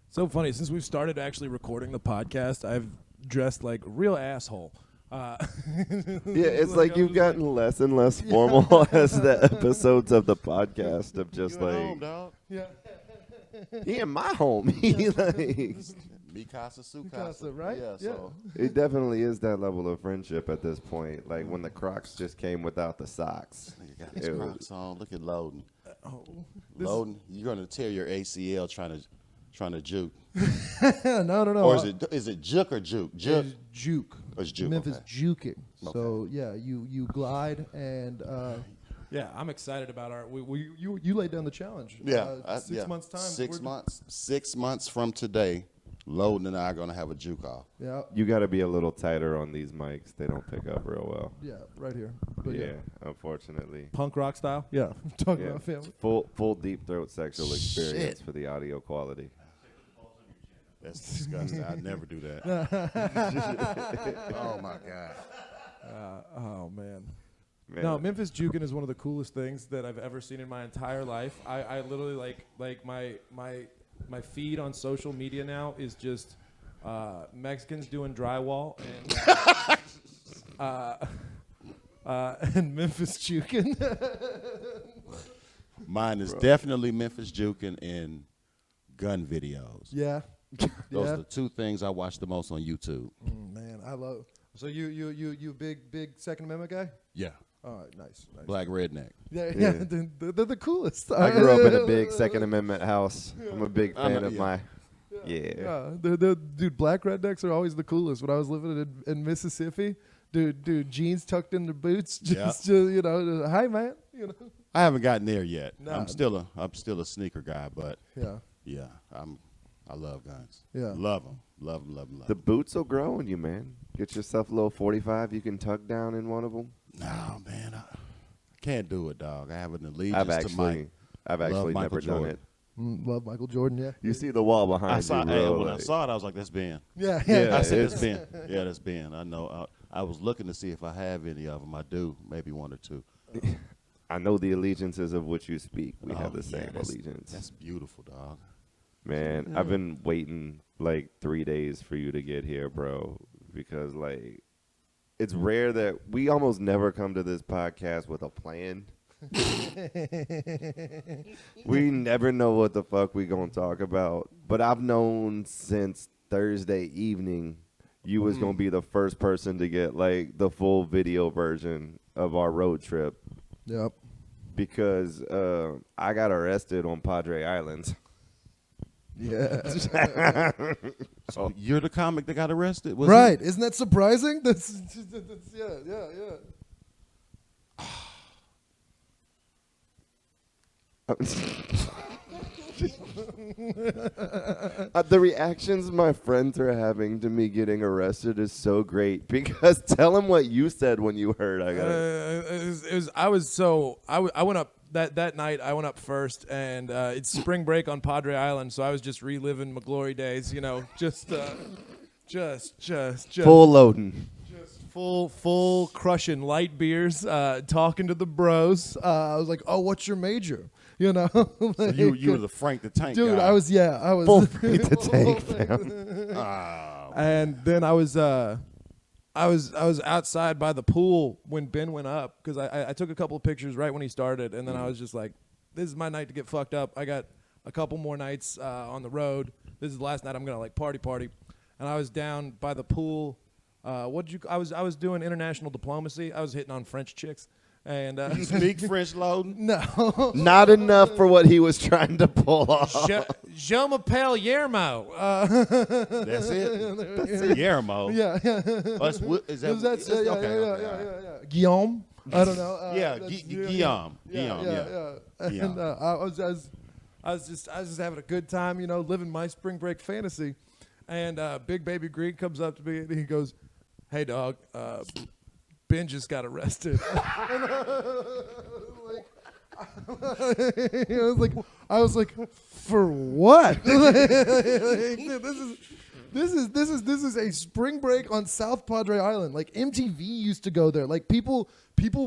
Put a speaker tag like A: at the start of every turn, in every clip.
A: So funny. Since we've started actually recording the podcast, I've dressed like a real asshole.
B: Yeah, it's like you've gotten less and less formal as the episodes of the podcast of just
C: You at
B: like,
C: home, dog.
A: Yeah.
B: he in my home. He like,
C: Mi casa, su
A: Su
C: casa.
A: casa, right?
C: Yeah,
A: Yeah.
C: so
B: it definitely is that level of friendship at this point. Like when the Crocs just came without the socks.
C: you got his
B: It was-
C: Crocs on. Look at Loden.
A: This-
C: You're gonna tear your ACL trying to juke.
A: no.
C: Or is it juke or juke? Juke.
A: It's juke.
C: Oh, it's juke.
A: Memphis
C: Okay.
A: juking. So yeah, you glide and yeah, I'm excited about our. You laid down the challenge.
C: Yeah.
A: 6 months time.
C: 6 months. 6 months from today, Loden and I are gonna have a juke off.
A: Yeah.
B: You got to be a little tighter on these mics. They don't pick up real well.
A: Yeah, right here. But
B: Yeah, unfortunately.
A: Punk rock style. Yeah. Talking
B: Yeah.
A: about family.
B: Full deep throat sexual experience
C: Shit.
B: for the audio quality.
C: That's disgusting. I'd never do that. Oh my God.
A: Oh man.
B: Man,
A: No, Memphis juking is one of the coolest things that I've ever seen in my entire life. I literally like my feed on social media now is just Mexicans doing drywall and Memphis juking.
C: Mine is definitely Memphis juking and gun videos.
A: Yeah.
C: Those are the two things I watch the most on YouTube.
A: Man, I love. So you big Second Amendment guy?
C: Yeah.
A: All right, nice.
C: Black redneck.
A: Yeah,
B: Yeah.
A: they're the coolest.
B: I grew up in a big Second Amendment house. I'm a big fan of
C: yeah.
B: my. Yeah.
A: Yeah, dude, black rednecks are always the coolest. When I was living in Mississippi, dude, jeans tucked in their boots, just you know, hi man, you know.
C: I haven't gotten there yet.
A: Nah.
C: I'm still a sneaker guy, but
A: Yeah,
C: yeah, I love guns.
A: Yeah.
C: Love them.
B: The boots will grow on you, man. Get yourself a little 45 you can tuck down in one of them.
C: No, man, I can't do it, dog. I have an allegiance
B: I've
C: to
B: actually
C: Michael
B: never done
C: Jordan.
B: it.
A: love Michael Jordan. Yeah,
B: You see the wall behind
C: I saw,
B: you,
C: hey,
B: bro,
C: when I
B: like-
C: saw it, I was like, that's Ben.
A: yeah.
B: Yeah,
C: I said,
B: it's-
C: that's Ben. Yeah, that's Ben. I know. I was looking to see if I have any of them. I do, maybe one or two.
B: I know the allegiances of which you speak. We
C: Oh,
B: have the
C: yeah,
B: same
C: that's-
B: allegiance.
C: That's beautiful, dog.
B: Man, I've been waiting like 3 days for you to get here, bro, because like it's rare that we almost never come to this podcast with a plan. We never know what the fuck we gonna talk about. But I've known since Thursday evening you was gonna be the first person to get like the full video version of our road trip
A: Yep.
B: because I got arrested on Padre Island.
A: Yeah.
C: So you're the comic that got arrested, was
A: Right. Isn't that surprising? That's yeah.
B: The reactions my friends are having to me getting arrested is so great because tell them what you said when you heard I got it.
A: I went up that night. I went up first, and it's spring break on Padre Island, so I was just reliving my glory days. You know, just
B: Full loading.
A: just full crushing light beers, talking to the bros. I was like, oh, what's your major? You know,
C: So you were the Frank the Tank
A: dude.
C: guy.
A: I was
B: Full free to take, fam.
C: Oh,
A: And then I was outside by the pool when Ben went up because I took a couple of pictures right when he started, and then I was just like, this is my night to get fucked up. I got a couple more nights on the road. This is the last night I'm gonna like party, and I was down by the pool. I was doing international diplomacy. I was hitting on French chicks, and
C: you speak French, Loden?
A: no.
B: Not enough for what he was trying to pull off.
A: Je m'appelle Yermo.
C: That's it. Guillermo.
A: Yeah.
C: Is that okay?
A: Guillaume. I don't know.
C: Yeah,
A: that's-
C: Guillaume. Guillaume.
A: Yeah.
C: Guillaume.
A: And I was just having a good time, you know, living my spring break fantasy. And Big Baby Green comes up to me and he goes, "Hey, dog, Ben just got arrested." I was like, for what? Like, dude, This is a spring break on South Padre Island. Like MTV used to go there. Like people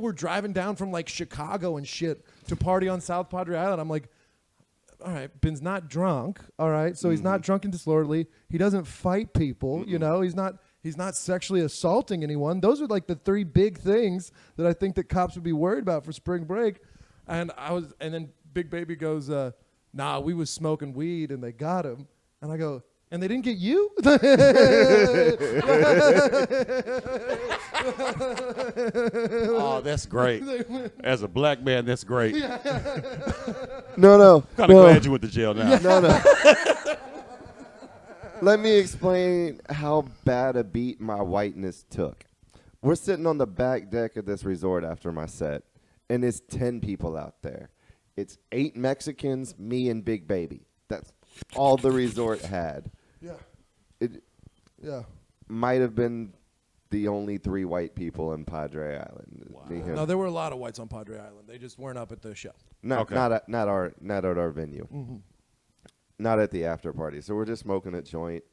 A: were driving down from like Chicago and shit to party on South Padre Island. I'm like, all right, Ben's not drunk. All right, so he's not drunk and disorderly. He doesn't fight people. You know, he's not sexually assaulting anyone. Those are like the three big things that I think that cops would be worried about for spring break. And then Big Baby goes, nah, we was smoking weed and they got him. And I go, and they didn't get you?
C: Oh, that's great. As a black man, that's great.
B: No.
C: Kind of glad you went to jail now.
B: No. Let me explain how bad a beat my whiteness took. We're sitting on the back deck of this resort after my set, and it's 10 people out there. It's 8 Mexicans, me, and Big Baby. That's all the resort had.
A: Yeah.
B: It
A: Yeah.
B: might have been the only 3 white people in Padre Island.
C: Wow.
B: Me, him.
A: No, there were a lot of whites on Padre Island. They just weren't up at the show.
B: Not
C: Okay.
B: at our venue. Not at the after party. So we're just smoking a joint,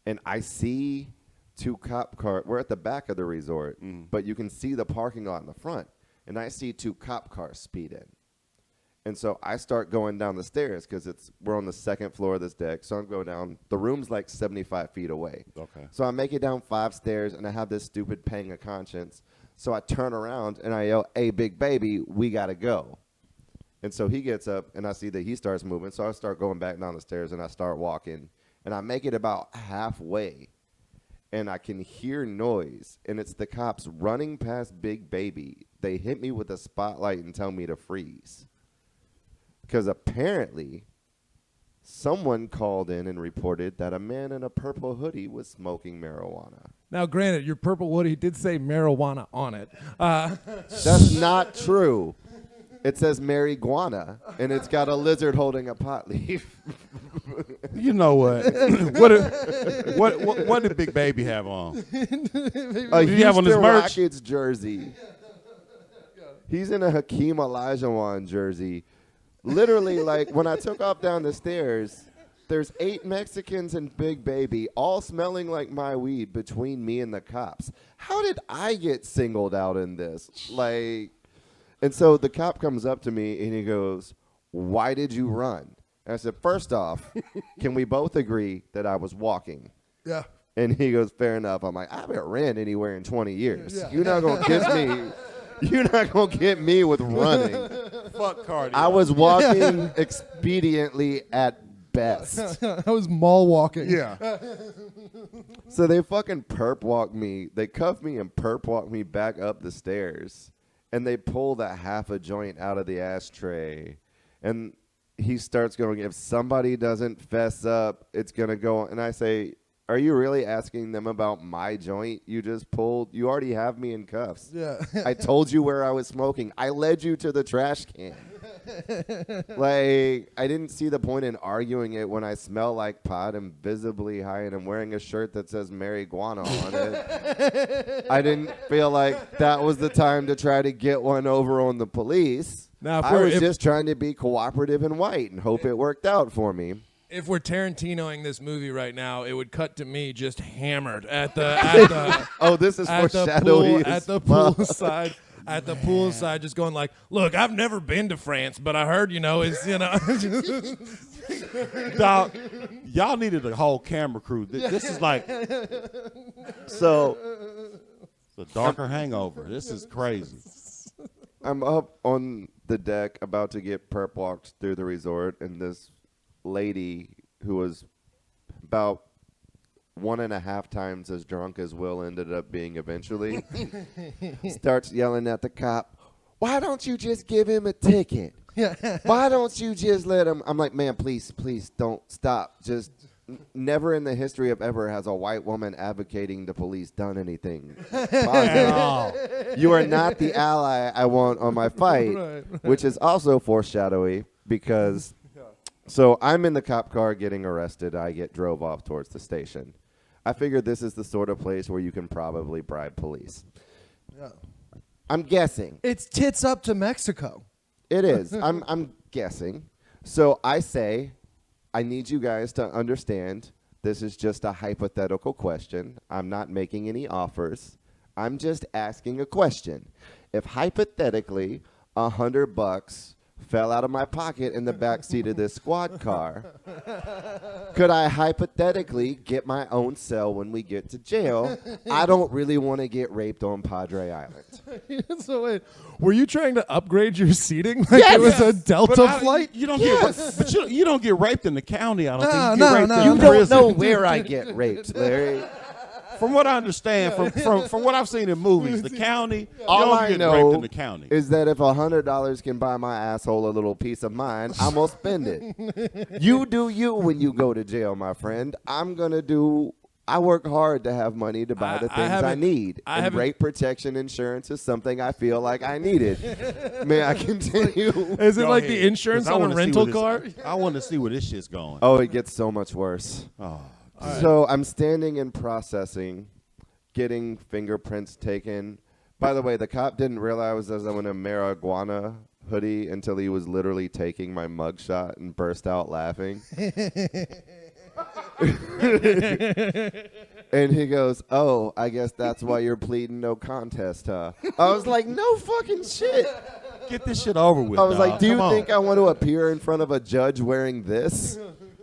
B: and I see 2 cop cars. We're at the back of the resort, but you can see the parking lot in the front, and I see 2 cop cars speed in. And so I start going down the stairs because we're on the 2nd floor of this deck. So I'm going down. The room's like 75 feet away.
C: Okay.
B: So I make it down 5 stairs, and I have this stupid pang of conscience. So I turn around, and I yell, "Hey, Big Baby, we got to go." And so he gets up, and I see that he starts moving. So I start going back down the stairs, and I start walking. And I make it about halfway, and I can hear noise. And it's the cops running past Big Baby. They hit me with a spotlight and tell me to freeze. Because apparently someone called in and reported that a man in a purple hoodie was smoking marijuana.
A: Now, granted, your purple hoodie did say marijuana on it.
B: That's not true. It says marijuana, and it's got a lizard holding a pot leaf.
C: You know what? What did Big Baby have on?
B: A
C: Did he have on his
B: Houston
C: merch?
B: Rockets jersey. He's in a Hakeem Olajuwon jersey. Literally, like, when I took off down the stairs, there's 8 Mexicans and Big Baby all smelling like my weed between me and the cops. How did I get singled out in this? Like, and so the cop comes up to me and he goes, "Why did you run?" And I said, "First off, can we both agree that I was walking?"
A: Yeah.
B: And he goes, "Fair enough." I'm like, "I haven't ran anywhere in 20 years.
A: Yeah.
B: You're not gonna get me. You're not gonna get me with running."
C: Fuck cardio.
B: I was walking expediently at best.
A: I was mall walking.
C: Yeah.
B: So they fucking perp walk me. They cuff me and perp walk me back up the stairs. And they pull the half a joint out of the ashtray. And he starts going, "If somebody doesn't fess up, it's going to go." And I say, "Are you really asking them about my joint you just pulled? You already have me in cuffs.
A: Yeah.
B: I told you where I was smoking. I led you to the trash can." Like, I didn't see the point in arguing it when I smell like pot and visibly high and I'm wearing a shirt that says marijuana on it. I didn't feel like that was the time to try to get one over on the police.
A: Now,
B: I was just trying to be cooperative and white and hope it worked out for me.
A: If we're Tarantinoing this movie right now, it would cut to me just hammered at the
B: Oh, this is
A: at the
B: foreshadowing.
A: pool, at the poolside. At the poolside, just going like, "Look, I've never been to France, but I heard,
C: Dog, y'all needed a whole camera crew. This is like
B: So
C: the darker hangover. This is crazy.
B: I'm up on the deck about to get perp walked through the resort, and this lady who was about 1.5 times as drunk as Will ended up being eventually starts yelling at the cop, "Why don't you just give him a ticket? Why don't you just let him?" I'm like, "Man, please don't stop. Just never in the history of ever has a white woman advocating the police done anything positive. You are not the ally I want on my fight,"
A: Right.
B: which is also foreshadowy because so I'm in the cop car getting arrested. I get drove off towards the station. I figured this is the sort of place where you can probably bribe police.
A: Yeah.
B: I'm guessing.
A: It's tits up to Mexico.
B: It is. I'm guessing. So I say, I need you guys to understand This is just a hypothetical question. I'm not making any offers. I'm just asking a question. If hypothetically $100 fell out of my pocket in the back seat of this squad car, could I hypothetically get my own cell when we get to jail? I don't really want to get raped on Padre Island.
A: So wait, were you trying to upgrade your seating like it was a Delta flight?
C: You don't
B: Yes.
C: get, but you don't get raped in the county. I don't think you
A: No,
C: get raped
A: no.
C: in
B: You don't
C: prison.
B: know where I get raped, Larry.
C: From what I understand, from what I've seen in movies, the county, you
B: All
C: don't
B: I
C: get
B: know
C: raped in the county.
B: is that if $100 can buy my asshole a little peace of mind, I'm going to spend it. You do you when you go to jail, my friend. I work hard to have money to buy the things I need. And rape protection insurance is something I feel like I needed. May I continue?
A: Is it
C: Go
A: like
C: ahead,
A: the insurance
C: 'cause I
A: on a
C: wanna see
A: rental
C: where this-
A: car?
C: I want to see where this shit's going.
B: Oh, it gets so much worse.
C: Oh.
B: So I'm standing and processing, getting fingerprints taken. By the way, the cop didn't realize I was in a marijuana hoodie until he was literally taking my mugshot and burst out laughing. And he goes, "Oh, I guess that's why you're pleading no contest, huh?" I was like, "No fucking shit."
C: Get this shit over with.
B: I was like,
C: dog.
B: "Do you
C: Come on.
B: think I want to appear in front of a judge wearing this?"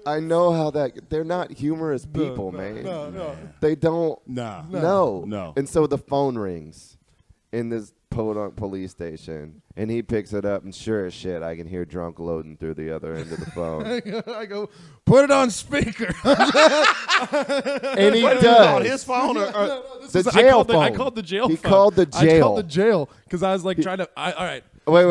B: I know how they're not humorous people, man.
A: No.
B: They don't.
C: Nah.
B: No. And so the phone rings in this podunk police station, and he picks it up, and sure as shit, I can hear drunk loading through the other end of the phone.
A: I go, put it on speaker.
B: And he
C: On
B: does.
C: his phone or
B: The jail
A: I
B: phone.
A: called the jail
B: He
A: phone.
B: called the
A: I
B: jail.
A: called the jail because I was like trying to. All right.
B: Wait.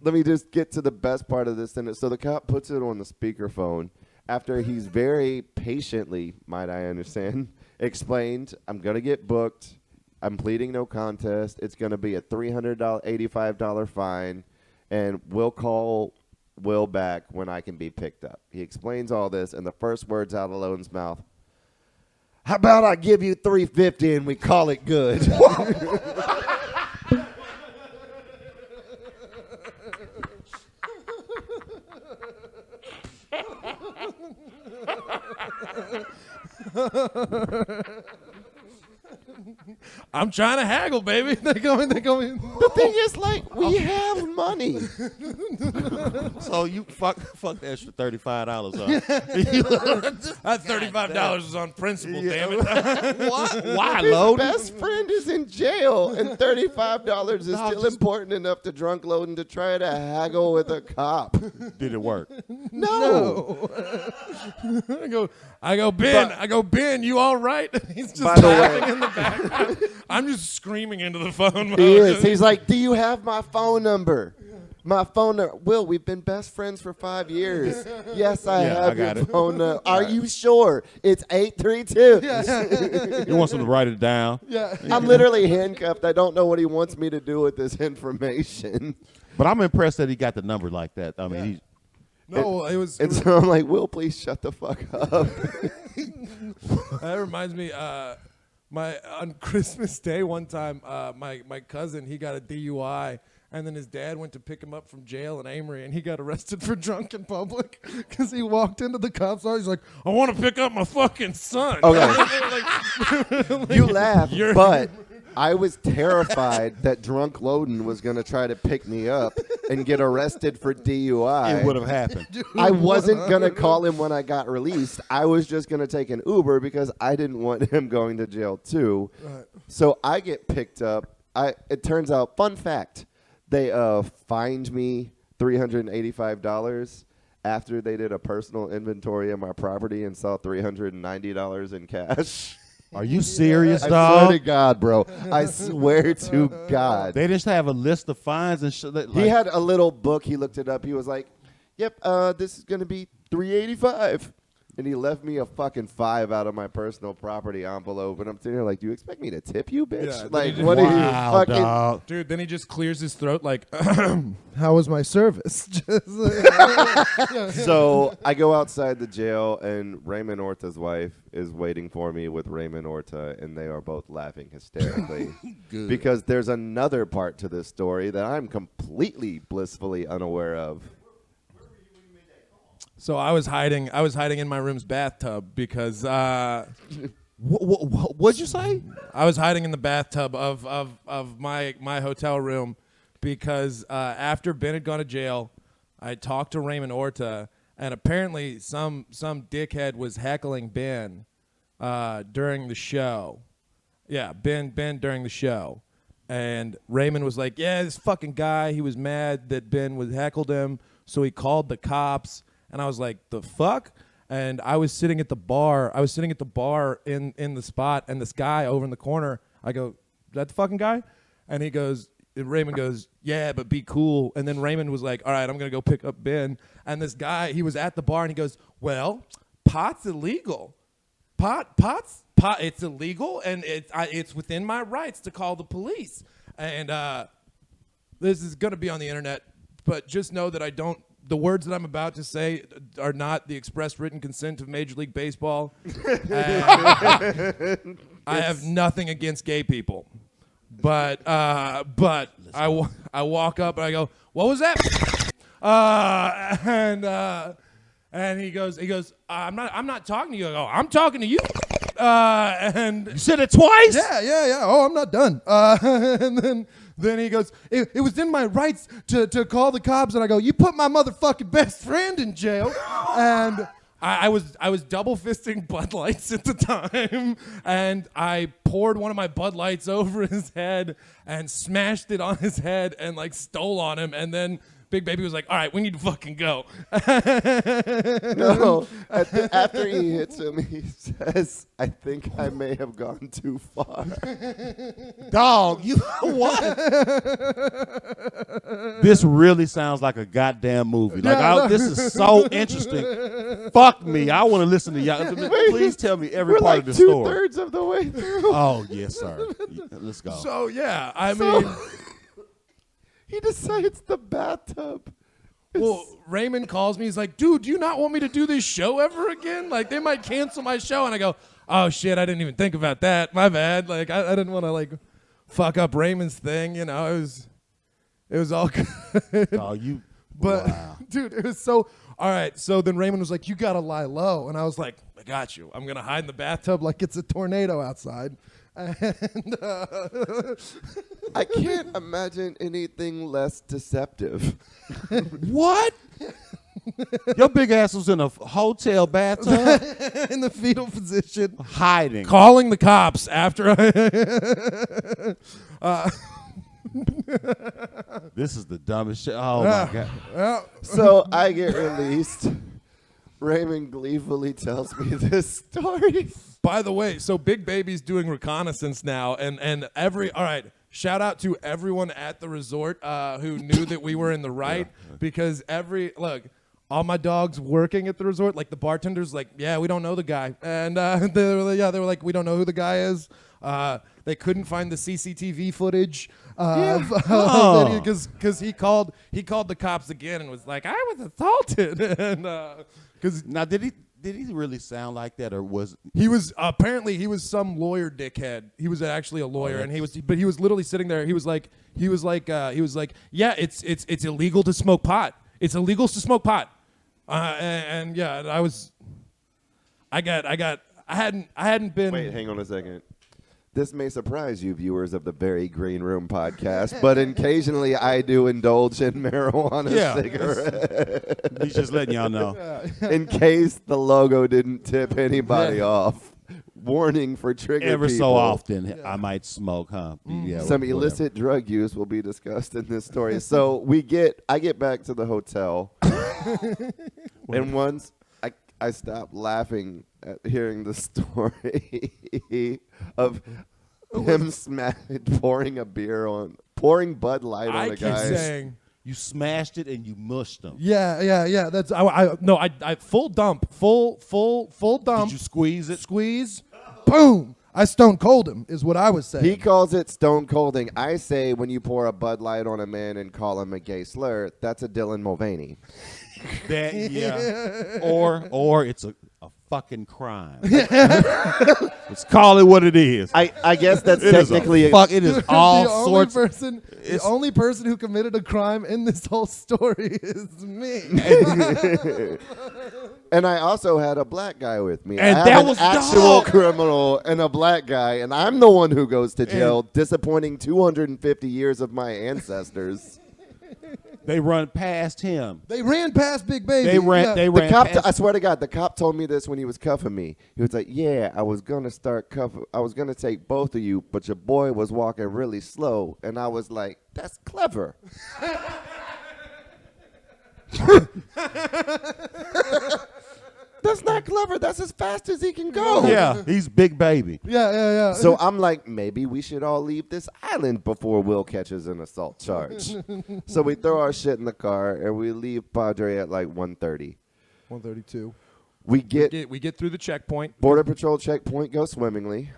B: Let me just get to the best part of this sentence. So the cop puts it on the speakerphone after he's very patiently, might I understand, explained, "I'm going to get booked. I'm pleading no contest. It's going to be a $385 fine, and we'll call Will back when I can be picked up." He explains all this, and the first words out of Loden's mouth, "How about I give you $350 and we call it good?"
A: I'm trying to haggle, baby. They go in.
B: The thing is, like, we have money.
C: so you fuck the extra $35, huh?
A: That $35 is on principle, damn it.
C: Why,
B: His
C: Loden?
B: best friend is in jail, and $35 is still important enough to drunk Loden to try to haggle with a cop.
C: Did it work?
B: No.
A: I go, Ben, you all right? He's just
B: By the
A: laughing
B: way-
A: in the background. I'm just screaming into the phone.
B: He is. He's like, "Do you have my phone number?" My phone number. Will, we've been best friends for 5 years. Yes, I
C: Yeah,
B: have
C: I got
B: your
C: it.
B: phone number. Are you sure? It's 832.
C: You want someone to write it down?
A: Yeah.
B: I'm literally handcuffed. I don't know what he wants me to do with this information.
C: But I'm impressed that he got the number like that. I mean, he's
A: No, it was.
B: And so I'm like, "Will, please shut the fuck up."
A: That reminds me. On Christmas Day one time, my cousin, he got a DUI, and then his dad went to pick him up from jail in Amory, and he got arrested for drunk in public because he walked into the cops' office. He's like, "I want to pick up my fucking son."
B: Okay. You laugh,
A: You're-
B: but I was terrified that drunk Loden was going to try to pick me up and get arrested for DUI.
C: it would have happened.
B: I wasn't going to call him when I got released. I was just going to take an Uber because I didn't want him going to jail too.
A: Right.
B: So I get picked up. It turns out, fun fact, they fined me $385 after they did a personal inventory of my property and saw $390 in cash.
C: Are you serious,
B: I
C: dog?
B: swear to God, bro. I swear to God.
C: They just have a list of fines and shit.
B: He had a little book. He looked it up. He was like, "Yep, this is going to be $385." And he left me a fucking 5 out of my personal property envelope. And I'm sitting here like, "Do you expect me to tip you, bitch?"
A: Yeah,
B: Like,
A: then he
B: what
A: just-
B: are you
C: wow,
B: fucking...
C: dog.
A: Dude, then he just clears his throat like, "How was my service?" Just
B: So I go outside the jail, and Raymond Orta's wife is waiting for me with Raymond Orta, and they are both laughing hysterically.
C: Good.
B: Because there's another part to this story that I'm completely blissfully unaware of.
A: So I was hiding in my room's bathtub because
C: What'd you say?
A: I was hiding in the bathtub of my hotel room because after Ben had gone to jail, I talked to Raymond Orta, and apparently some dickhead was heckling Ben during the show. Yeah, Ben during the show. And Raymond was like, yeah, this fucking guy, he was mad that Ben was heckled him, so he called the cops. And I was like, the fuck? And I was sitting at the bar. I was sitting at the bar in the spot, and this guy over in the corner, I go, is that the fucking guy? And Raymond goes, yeah, but be cool. And then Raymond was like, all right, I'm going to go pick up Ben. And this guy, he was at the bar, and he goes, well, pot's illegal. Pot's it's illegal, and it's within my rights to call the police. And this is going to be on the internet, but just know that the words that I'm about to say are not the express written consent of Major League Baseball. I have nothing against gay people, but I walk up and I go, what was that? And he goes, I'm not talking to you. I go, I'm talking to you. And
C: You said it twice?
A: yeah. Oh, I'm not done. And then he goes, it was in my rights to call the cops. And I go, you put my motherfucking best friend in jail. And I was double fisting Bud Lights at the time. And I poured one of my Bud Lights over his head and smashed it on his head and like stole on him. And then Big Baby was like, all right, we need to fucking go.
B: No, after he hits him, he says, I think I may have gone too far.
C: Dog, you what? This really sounds like a goddamn movie. This is so interesting. Fuck me. I want to listen to y'all. Please tell me every
B: We're
C: part
B: like
C: of the story.
B: 2/3 of the way through.
C: Oh, yes, sir. Let's go.
A: So, yeah, I mean...
B: He decides the bathtub.
A: Well, Raymond calls me. He's like, dude, do you not want me to do this show ever again? Like, they might cancel my show. And I go, oh, shit, I didn't even think about that. My bad. Like, I didn't want to, like, fuck up Raymond's thing. You know, it was all good.
C: Oh, you.
A: But,
C: wow.
A: dude, it was so... All right, so then Raymond was like, you got to lie low. And I was like, I got you. I'm going to hide in the bathtub like it's a tornado outside. And
B: I can't imagine anything less deceptive.
C: What? Your big ass was in a hotel bathtub
A: in the fetal position,
C: hiding.
A: calling the cops after
C: This is the dumbest shit. Oh, my God.
B: So I get released. Raymond gleefully tells me this story.
A: By the way, so Big Baby's doing reconnaissance now, and all right, shout out to everyone at the resort who knew that we were in the right, because all my dogs working at the resort, like the bartenders, like, yeah, we don't know the guy, and they were like, we don't know who the guy is. They couldn't find the CCTV footage because he called the cops again and was like, I was assaulted, and because
C: Now, did he really sound like that, or was
A: he was apparently he was some lawyer dickhead. He was actually a lawyer, and he was literally sitting there. He was like, yeah, it's illegal to smoke pot. It's illegal to smoke pot. And yeah, I hadn't been.
B: Wait, hang on a second. This may surprise you, viewers of the Very Green Room podcast, but occasionally I do indulge in marijuana cigarettes.
C: He's just letting y'all know.
B: In case the logo didn't tip anybody off. Warning for trigger
C: Every
B: people.
C: so often, I might smoke, huh? Yeah,
B: Some
C: whatever.
B: illicit drug use will be discussed in this story. So I get back to the hotel, and once I stopped laughing at hearing the story of him pouring Bud Light on
A: I
B: a
A: keep
B: guy.
A: saying.
C: You smashed it and you mushed them.
A: Yeah. That's I full dump, full dump.
C: Did you squeeze it?
A: Squeeze, boom. I stone cold him is what I was saying.
B: He calls it stone colding. I say when you pour a Bud Light on a man and call him a gay slur, that's a Dylan Mulvaney.
C: That, yeah. Or it's a fucking crime. Let's call it what it is.
B: I guess that's
C: It is
B: technically
C: it is all
A: the only
C: sorts.
A: the only person who committed a crime in this whole story is me.
B: And I also had a black guy with me.
C: And
B: I have
C: that
B: an
C: was
B: actual
C: dope.
B: criminal and a black guy, and I'm the one who goes to jail, disappointing 250 years of my ancestors.
C: They run past him.
A: They ran past Big Baby.
C: They ran.
A: Yeah.
C: They
B: The
C: ran
B: cop,
C: past.
B: I swear to God, the cop told me this when he was cuffing me. He was like, "Yeah, I was gonna take both of you, but your boy was walking really slow," and I was like, "That's clever." That's not clever. That's as fast as he can go.
C: Yeah, he's Big Baby.
A: Yeah.
B: So I'm like, maybe we should all leave this island before Will catches an assault charge. So we throw our shit in the car and we leave Padre at like 1:30.
A: 132.
B: We get
A: We get through the checkpoint.
B: Border Patrol checkpoint goes swimmingly.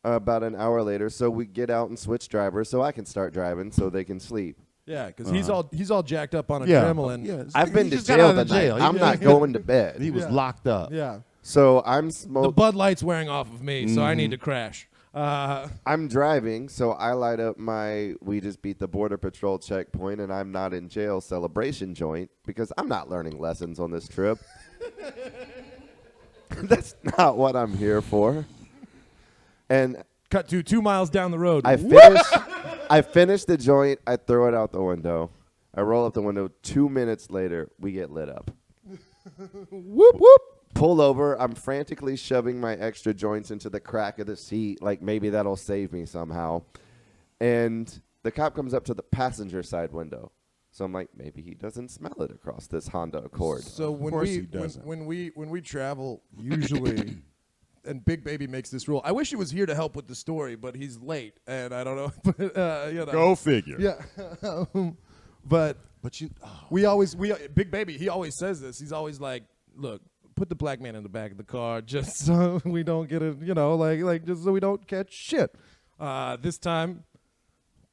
B: About an hour later, so we get out and switch drivers so I can start driving so they can sleep.
A: Yeah, because he's all jacked up on
C: Yeah.
A: adrenaline.
C: Yeah.
B: I've been
C: He
B: to
C: just got
B: jail
C: out of
B: tonight.
C: jail.
B: I'm not going to bed.
C: He was
A: Yeah.
C: locked up.
A: Yeah.
B: So I'm
A: The
B: smoking.
A: Bud Light's wearing off of me, so I need to crash.
B: I'm driving, so I light up my "we just beat the Border Patrol checkpoint and I'm not in jail" celebration joint because I'm not learning lessons on this trip. That's not what I'm here for. And
A: Cut to 2 miles down the road.
B: I finish the joint. I throw it out the window. I roll up the window. 2 minutes later, we get lit up.
A: Whoop whoop.
B: Pull over. I'm frantically shoving my extra joints into the crack of the seat, like maybe that'll save me somehow. And the cop comes up to the passenger side window. So I'm like, maybe he doesn't smell it across this Honda Accord.
A: So when
C: course
A: we
C: he doesn't.
A: when we travel, usually, and Big Baby makes this rule. I wish he was here to help with the story, but he's late, and I don't know. But, you know.
C: Go figure.
A: Yeah. But
C: But you.
A: Big Baby, he always says this. He's always like, look, put the black man in the back of the car just so we don't get it, like just so we don't catch shit. This time,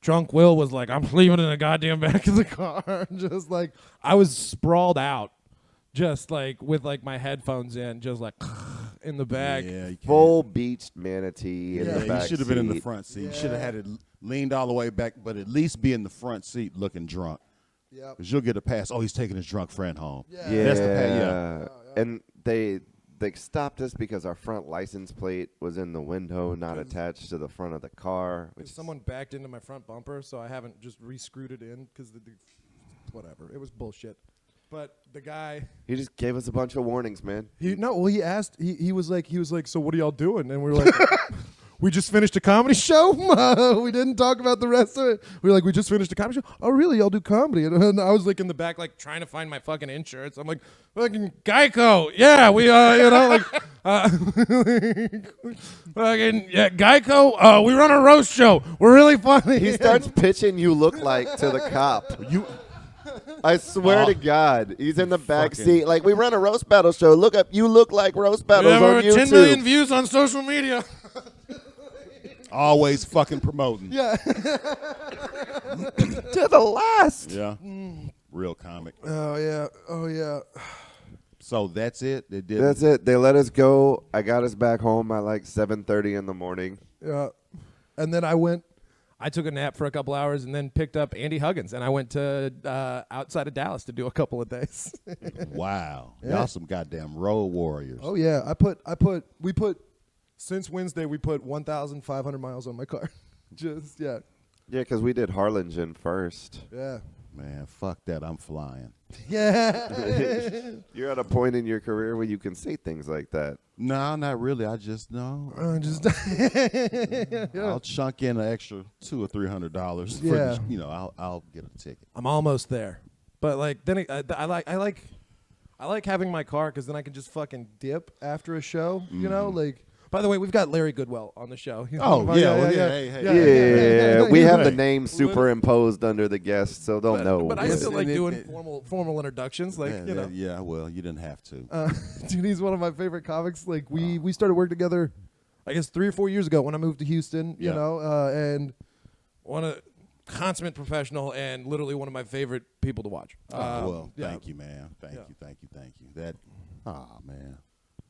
A: drunk Will was like, I'm sleeping in the goddamn back of the car. Just like, I was sprawled out, just like with like my headphones in, just like in the back.
C: Yeah, you can't.
B: Full beached manatee in
A: Yeah,
B: the back
C: You should have been in the
B: seat.
C: front seat. You
A: Yeah.
C: should have had it leaned all the way back, but at least be in the front seat looking drunk.
A: Yep.
C: Because you'll get a pass. Oh, he's taking his drunk friend home.
A: Yeah.
B: Yeah.
C: That's the yeah.
B: And they stopped us because our front license plate was in the window, not attached to the front of the car. Which
A: Someone backed into my front bumper, so I haven't just re-screwed it in because whatever. It was bullshit. But the guy,
B: he just gave us a bunch of warnings, man.
A: he asked, he was like, so what are y'all doing? And we were like, we just finished a comedy show. We didn't talk about the rest of it. We were like, we just finished a comedy show. Oh, really? Y'all do comedy? And I was like in the back, like trying to find my fucking insurance. I'm like, fucking Geico. Yeah, we, fucking yeah, Geico. We run a roast show. We're really funny.
B: He starts pitching "you look like" to the cop. I swear to God, he's in the back
C: fucking-
B: seat. Like, we run a roast battle show. Look up, you look like roast
A: We
B: battles
A: have
B: on
A: over
B: YouTube.
A: 10 million views on social media.
C: Always fucking promoting.
A: Yeah.
B: To the last.
C: Yeah. Real comic.
A: Oh yeah.
C: So that's it. They did.
B: That's it. They let us go. I got us back home at like 7:30 in the morning.
A: Yeah. And then I took a nap for a couple hours and then picked up Andy Huggins and I went to outside of Dallas to do a couple of days.
C: Wow.
A: Yeah.
C: Y'all some goddamn road warriors.
A: Oh yeah, we put since Wednesday we put 1,500 miles on my car. Just yeah.
B: Yeah, because we did Harlingen first.
A: Yeah.
C: Man, fuck that. I'm flying.
A: Yeah.
B: You're at a point in your career where you can say things like that.
C: No, not really. I just know.
A: Just
C: I'll chunk in an extra $200 or $300.
A: Yeah.
C: I'll get a ticket.
A: I'm almost there. But like then I like having my car because then I can just fucking dip after a show. You know, like. By the way, we've got Larry Goodwell on the show.
C: Oh, yeah. Well, yeah.
B: Yeah, we have the
C: Hey.
B: name superimposed under the guest, so they'll know.
A: But I
C: Yes,
A: still like
C: and
A: doing
C: it-
A: formal introductions. Like
C: Yeah, well, you didn't have to.
A: Dude, he's one of my favorite comics. Like we started working together, I guess 3 or 4 years ago when I moved to Houston. You
C: Yeah.
A: know, and one of consummate professional and literally one of my favorite people to watch.
C: Well,
A: yeah.
C: thank you, man. Thank you. That, man.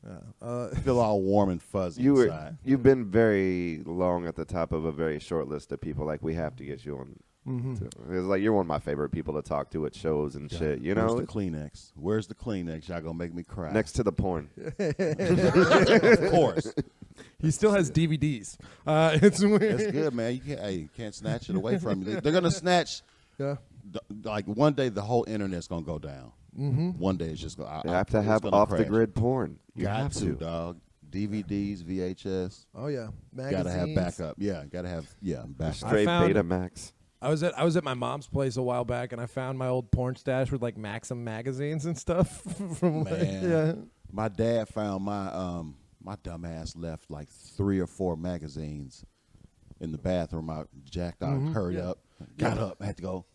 A: Yeah.
C: I feel all warm and fuzzy inside.
B: You've been very long at the top of a very short list of people. Like, we have to get you on It's like you're one of my favorite people to talk to at shows and shit. You know,
C: Where's the Kleenex? Where's the Kleenex? Y'all gonna make me cry.
B: next to the porn.
C: Of course.
A: He still has DVDs. It's weird.
C: It's good, man. You can't snatch it away from you. They're gonna snatch.
A: Yeah.
C: Like one day, the whole internet's gonna go down. One day, it's just gonna.
B: You have to have off the grid porn. You
C: Got
B: have to,
C: dog. DVDs, VHS.
A: Oh yeah.
C: Gotta have
A: Magazines.
C: backup. Yeah, gotta have backup.
B: Straight
A: found-
B: Betamax.
A: I was at my mom's place a while back, and I found my old porn stash with like Maxim magazines and stuff. From
C: Man, my dad found my dumb ass left like 3 or 4 magazines in the bathroom. I jacked out, hurried up, got up, had to go,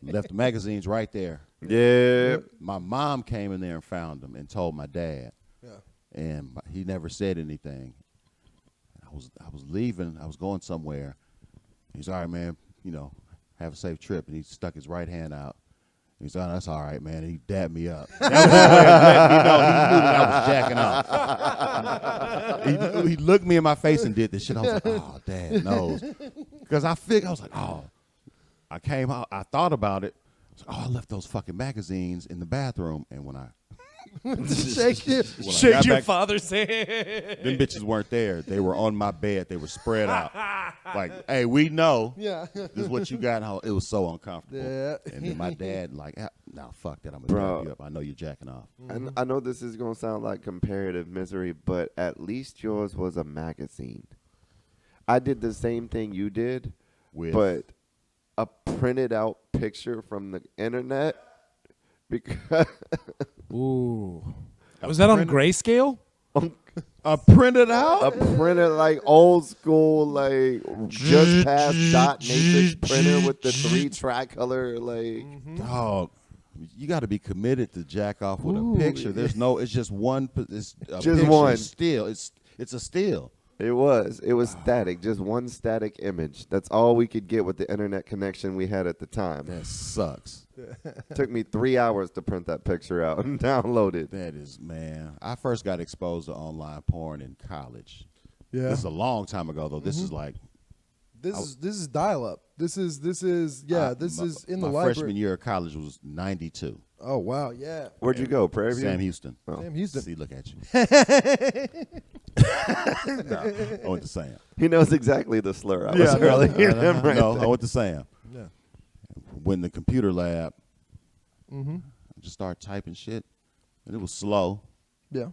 C: left the magazines right there.
B: Yeah.
C: My mom came in there and found them and told my dad.
A: Yeah.
C: And he never said anything. I was leaving. I was going somewhere. He's all right, man. You know, have a safe trip. And he stuck his right hand out. He's like, oh, that's all right, man. And he dabbed me up. That was his way of letting me know he knew that I was jacking off. He looked me in my face and did this shit. I was like, oh, Dad knows. Because I was like, oh. I came out. I thought about it. I was like, oh, I left those fucking magazines in the bathroom. And when I
A: Shake
C: I got
A: your
C: back-
A: father's hand.
C: them bitches weren't there. They were on my bed. They were spread out. Like, hey, we know.
A: Yeah.
C: This is what you got. It was so uncomfortable.
A: Yeah.
C: And then my dad, like, nah, fuck that. I'm going
B: Bro.
C: to dab you up. I know you're jacking off.
B: And I know this is gonna sound like comparative misery, but at least yours was a magazine. I did the same thing you did,
C: With
B: but a printed out picture from the internet because
A: Ooh. Was that on grayscale?
C: printed
B: a
C: out?
B: printed like old school like just past dot matrix printer with the 3 tricolor like
C: Dog, you got to be committed to jack off with a picture. There's no, it's just one. It's a
B: Just
C: picture.
B: one.
C: Still, it's a still.
B: it was static, just one static image. That's all we could get with the internet connection we had at the time.
C: That sucks.
B: Took me 3 hours to print that picture out and download it.
C: That is, man. I first got exposed to online porn in college.
A: Yeah.
C: This is a long time ago, though. This is like
A: This is dial up. This is this is in the
C: my
A: library.
C: freshman year of college was 92.
A: Oh wow, yeah.
B: Where'd you go, Prairie View?
C: Sam Houston.
B: Oh.
A: Sam Houston.
C: See, look at you. I went to Sam.
B: He knows exactly the slur. I was really hearing him right
C: No,
B: there.
C: I went to Sam.
A: Yeah.
C: Went in the computer lab.
A: Mm-hmm.
C: I just started typing shit, and it was slow.
A: Yeah.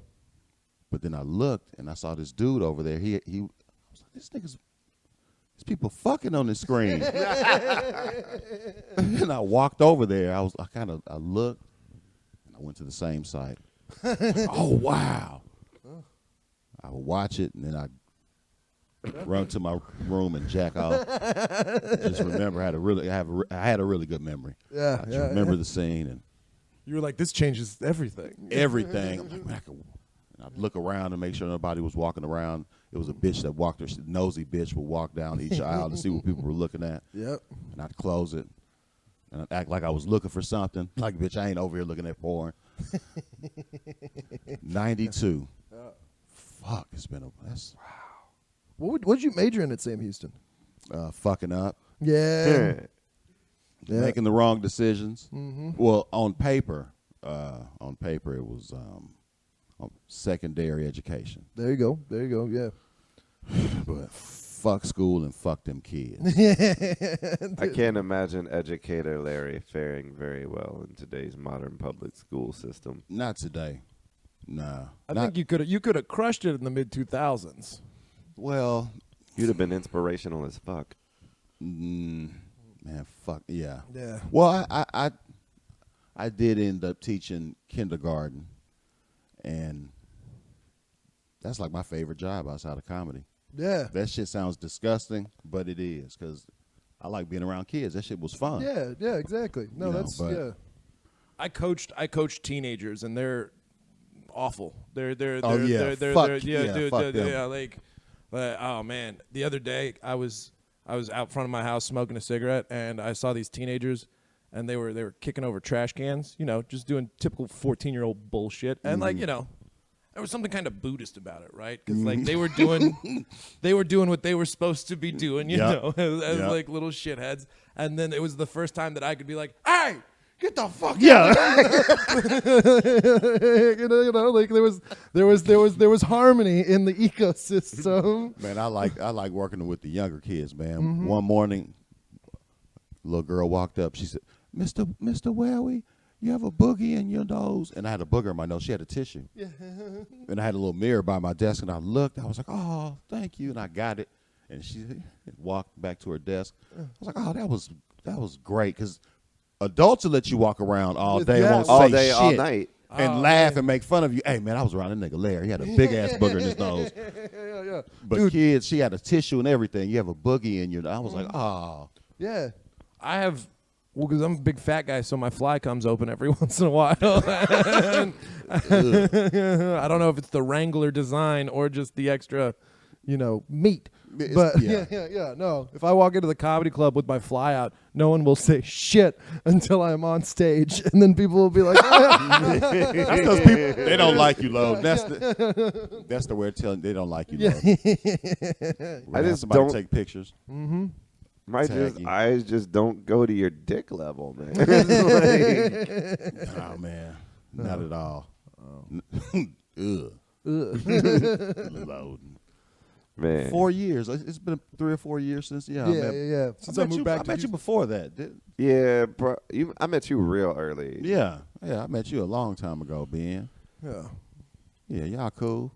C: But then I looked, and I saw this dude over there. He I was like, these people fucking on the screen. And I walked over there. I looked, and I went to the same site. Oh wow! I would watch it, and then I run to my room and jack off. Just remember, I had a really good memory.
A: Yeah.
C: I just remember the scene and
A: You were like, this changes everything.
C: everything. I'm like, man, I'd look around and make sure nobody was walking around. It was a bitch that walked, nosy bitch would walk down each aisle to see what people were looking at.
A: Yep.
C: And I'd close it. And I'd act like I was looking for something. Like, bitch, I ain't over here looking at porn. 92. Fuck, it's been that's
A: What'd you major in at Sam Houston?
C: fucking up.
A: Yeah. Yeah.
C: Making the wrong decisions.
A: Mm-hmm.
C: Well, on paper it was secondary education.
A: There you go. Yeah.
C: But fuck school and fuck them kids.
B: I can't imagine educator Larry faring very well in today's modern public school system.
C: Not today. Nah.
A: I think you could have crushed it in the mid 2000s.
C: Well,
B: You'd have been inspirational as fuck.
C: man, fuck yeah.
A: Yeah.
C: Well, I did end up teaching kindergarten, and that's like my favorite job outside of comedy.
A: Yeah.
C: That shit sounds disgusting, but it is because I like being around kids. That shit was fun.
A: Yeah, exactly. No,
C: You know,
A: that's
C: but-
A: yeah. I coached teenagers and they're awful. They're
C: Oh, yeah. Fuck, yeah, fuck them.
A: yeah, like oh man, the other day I was out front of my house smoking a cigarette and I saw these teenagers and they were kicking over trash cans, just doing typical 14-year-old bullshit. And like, there was something kind of Buddhist about it, right? Because like they were doing what they were supposed to be doing, you know, as like little shitheads. And then it was the first time that I could be like, "Hey, get the fuck out!" you know, like there was harmony in the ecosystem.
C: Man, I like working with the younger kids, man. One morning, a little girl walked up. She said, Mr. Wowie, you have a boogie in your nose. And I had a booger in my nose. She had a tissue. Yeah. And I had a little mirror by my desk, and I looked. I was like, oh, thank you. And I got it. And she walked back to her desk. I was like, oh, that was great. Because adults will let you walk around all day, won't
B: all
C: say
B: day,
C: shit,
B: all night.
C: and laugh and make fun of you. Hey, man, I was around a nigga Larry. He had a big-ass booger in his nose.
A: Yeah.
C: But
A: Dude,
C: kids, she had a tissue and everything. You have a boogie in your nose. I was like, oh.
A: yeah. I have, well, because I'm a big fat guy, so my fly comes open every once in a while. I don't know if it's the Wrangler design or just the extra, you know, meat. But yeah. No, if I walk into the comedy club with my fly out, no one will say shit until I'm on stage, and then people will be like,
C: That's because people, they don't like you, Lo. That's the way of telling they don't like you, Lo.
B: I just
C: somebody
B: don't
C: take pictures.
B: My eyes just don't go to your dick level, man.
C: Oh man, not at all. Ugh. Loading.
B: Man.
C: 4 years. It's been 3 or 4 years since.
A: yeah. Since I moved back,
C: I met you before that.
B: Yeah, bro. I met you real early.
C: Yeah. I met you a long time ago, Ben.
A: Yeah.
C: Yeah, y'all cool.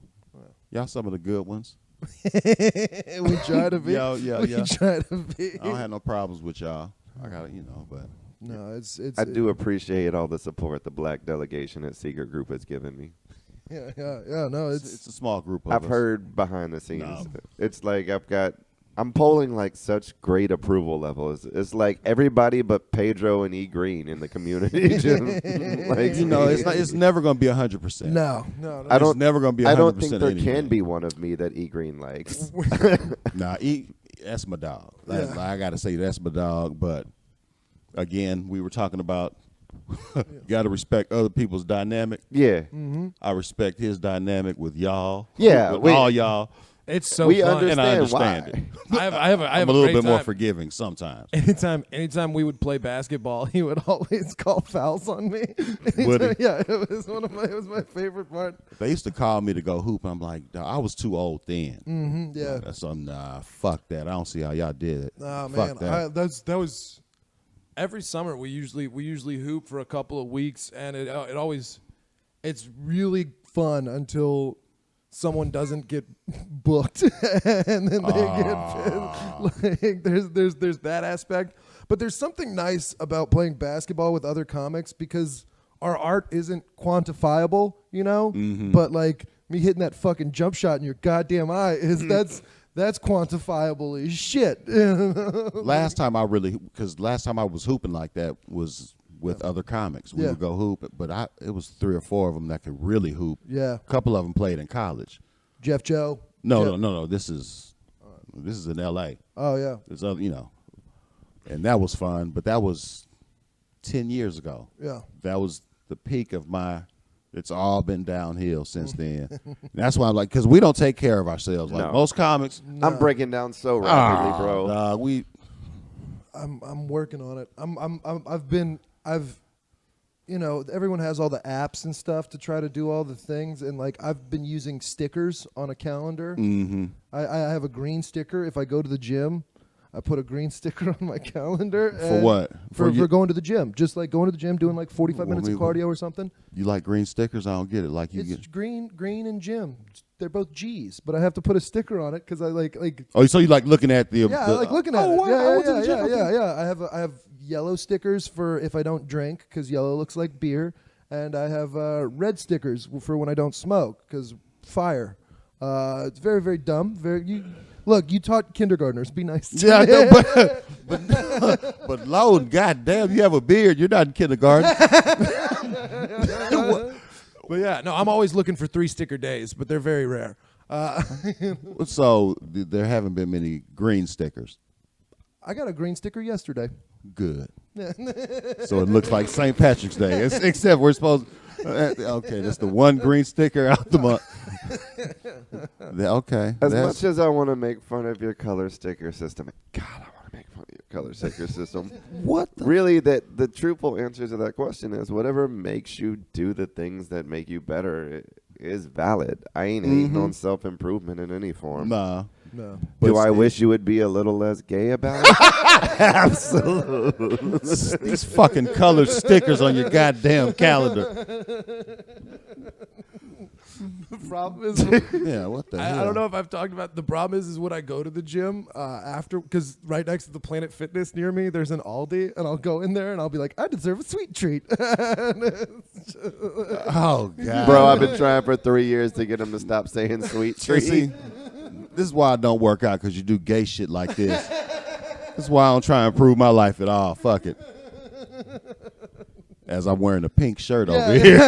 C: Y'all some of the good ones.
A: We try to be.
C: Yeah.
A: We try to be.
C: I don't have no problems with y'all. I got but
A: No, it's.
B: I do appreciate all the support the black delegation at Secret Group has given me.
A: Yeah. No,
C: it's a small group of
B: I've
C: us.
B: heard behind the scenes.
C: No.
B: It's like I'm polling like such great approval levels. It's like everybody but Pedro and E Green in the community. Just, like,
C: it's never going to be 100%.
A: No.
C: It's never going to be 100%.
B: I don't think there
C: anything.
B: can be one of me that E Green likes.
C: Nah, that's my dog. I got to say that's my dog. But again, we were talking about got to respect other people's dynamic.
B: Yeah.
A: Mm-hmm.
C: I respect his dynamic with y'all.
B: Yeah,
C: with all y'all.
A: It's so
B: we
A: fun.
B: understand,
C: And I understand
B: why.
C: it.
A: I have
C: I'm a
A: a
C: little
A: great
C: bit more
A: time.
C: forgiving sometimes.
A: Anytime we would play basketball, he would always call fouls on me.
C: Would he?
A: Yeah, it was my favorite part.
C: They used to call me to go hoop. I'm like, "Dawg, I was too old then.
A: Mm-hmm, yeah.
C: That's nah, fuck that. I don't see how y'all did it.
A: Oh
C: Fuck
A: man,
C: that.
A: that was every summer. We usually hoop for a couple of weeks, and it's really fun until someone doesn't get booked, and then they get like there's that aspect. But there's something nice about playing basketball with other comics because our art isn't quantifiable, you know.
C: Mm-hmm.
A: But like me hitting that fucking jump shot in your goddamn eye that's quantifiable as shit.
C: Last time I was hooping like that was with other comics. We would go hoop, but it was 3 or 4 of them that could really hoop.
A: Yeah.
C: A couple of them played in college.
A: Jeff Joe.
C: No. This is in L.A.
A: Oh yeah.
C: There's other, and that was fun. But that was 10 years ago.
A: Yeah.
C: That was the peak of my. It's all been downhill since then. And that's why I'm like, because we don't take care of ourselves like most comics.
A: No.
B: I'm breaking down so rapidly, bro.
A: I'm working on it. Everyone has all the apps and stuff to try to do all the things, and like I've been using stickers on a calendar.
C: Mm-hmm.
A: I have a green sticker. If I go to the gym, I put a green sticker on my calendar.
C: For what?
A: For going to the gym. Just like going to the gym, doing like 45 minutes of cardio or something.
C: You like green stickers? I don't get it. Like you
A: It's
C: get
A: green and gym. They're both G's, but I have to put a sticker on it because I like.
C: Oh, so you like looking at the?
A: Yeah, I like looking at it.
C: Wow, I went to the gym.
A: Yeah. I have yellow stickers for if I don't drink because yellow looks like beer, and I have red stickers for when I don't smoke because fire. It's very, very dumb. Look, you taught kindergartners. Be nice to
C: Yeah, I
A: me.
C: know, but Lord, goddamn, you have a beard. You're not in kindergarten.
A: But yeah, no, I'm always looking for 3 sticker days, but they're very rare.
C: So there haven't been many green stickers.
A: I got a green sticker yesterday.
C: Good. So it looks like St. Patrick's Day, except we're supposed. Okay, that's the one green sticker out the month. Okay.
B: As much as I want to make fun of your color sticker system, God, I want to make fun of your color sticker system.
C: What?
B: Really, the truthful answer to that question is whatever makes you do the things that make you better is valid. I ain't hating on self-improvement in any form.
C: Nah.
A: No.
B: Do I wish you would be a little less gay about it? Absolutely.
C: These fucking colored stickers on your goddamn calendar.
A: The problem is,
C: Yeah, what the hell?
A: I don't know if I've talked about. The problem is when I go to the gym after, because right next to the Planet Fitness near me, there's an Aldi, and I'll go in there and I'll be like, I deserve a sweet treat.
C: Oh, God.
B: Bro, I've been trying for 3 years to get him to stop saying sweet treat.
C: See, this is why I don't work out, because you do gay shit like this. This is why I don't try and improve my life at all. Fuck it. As I'm wearing a pink shirt over here.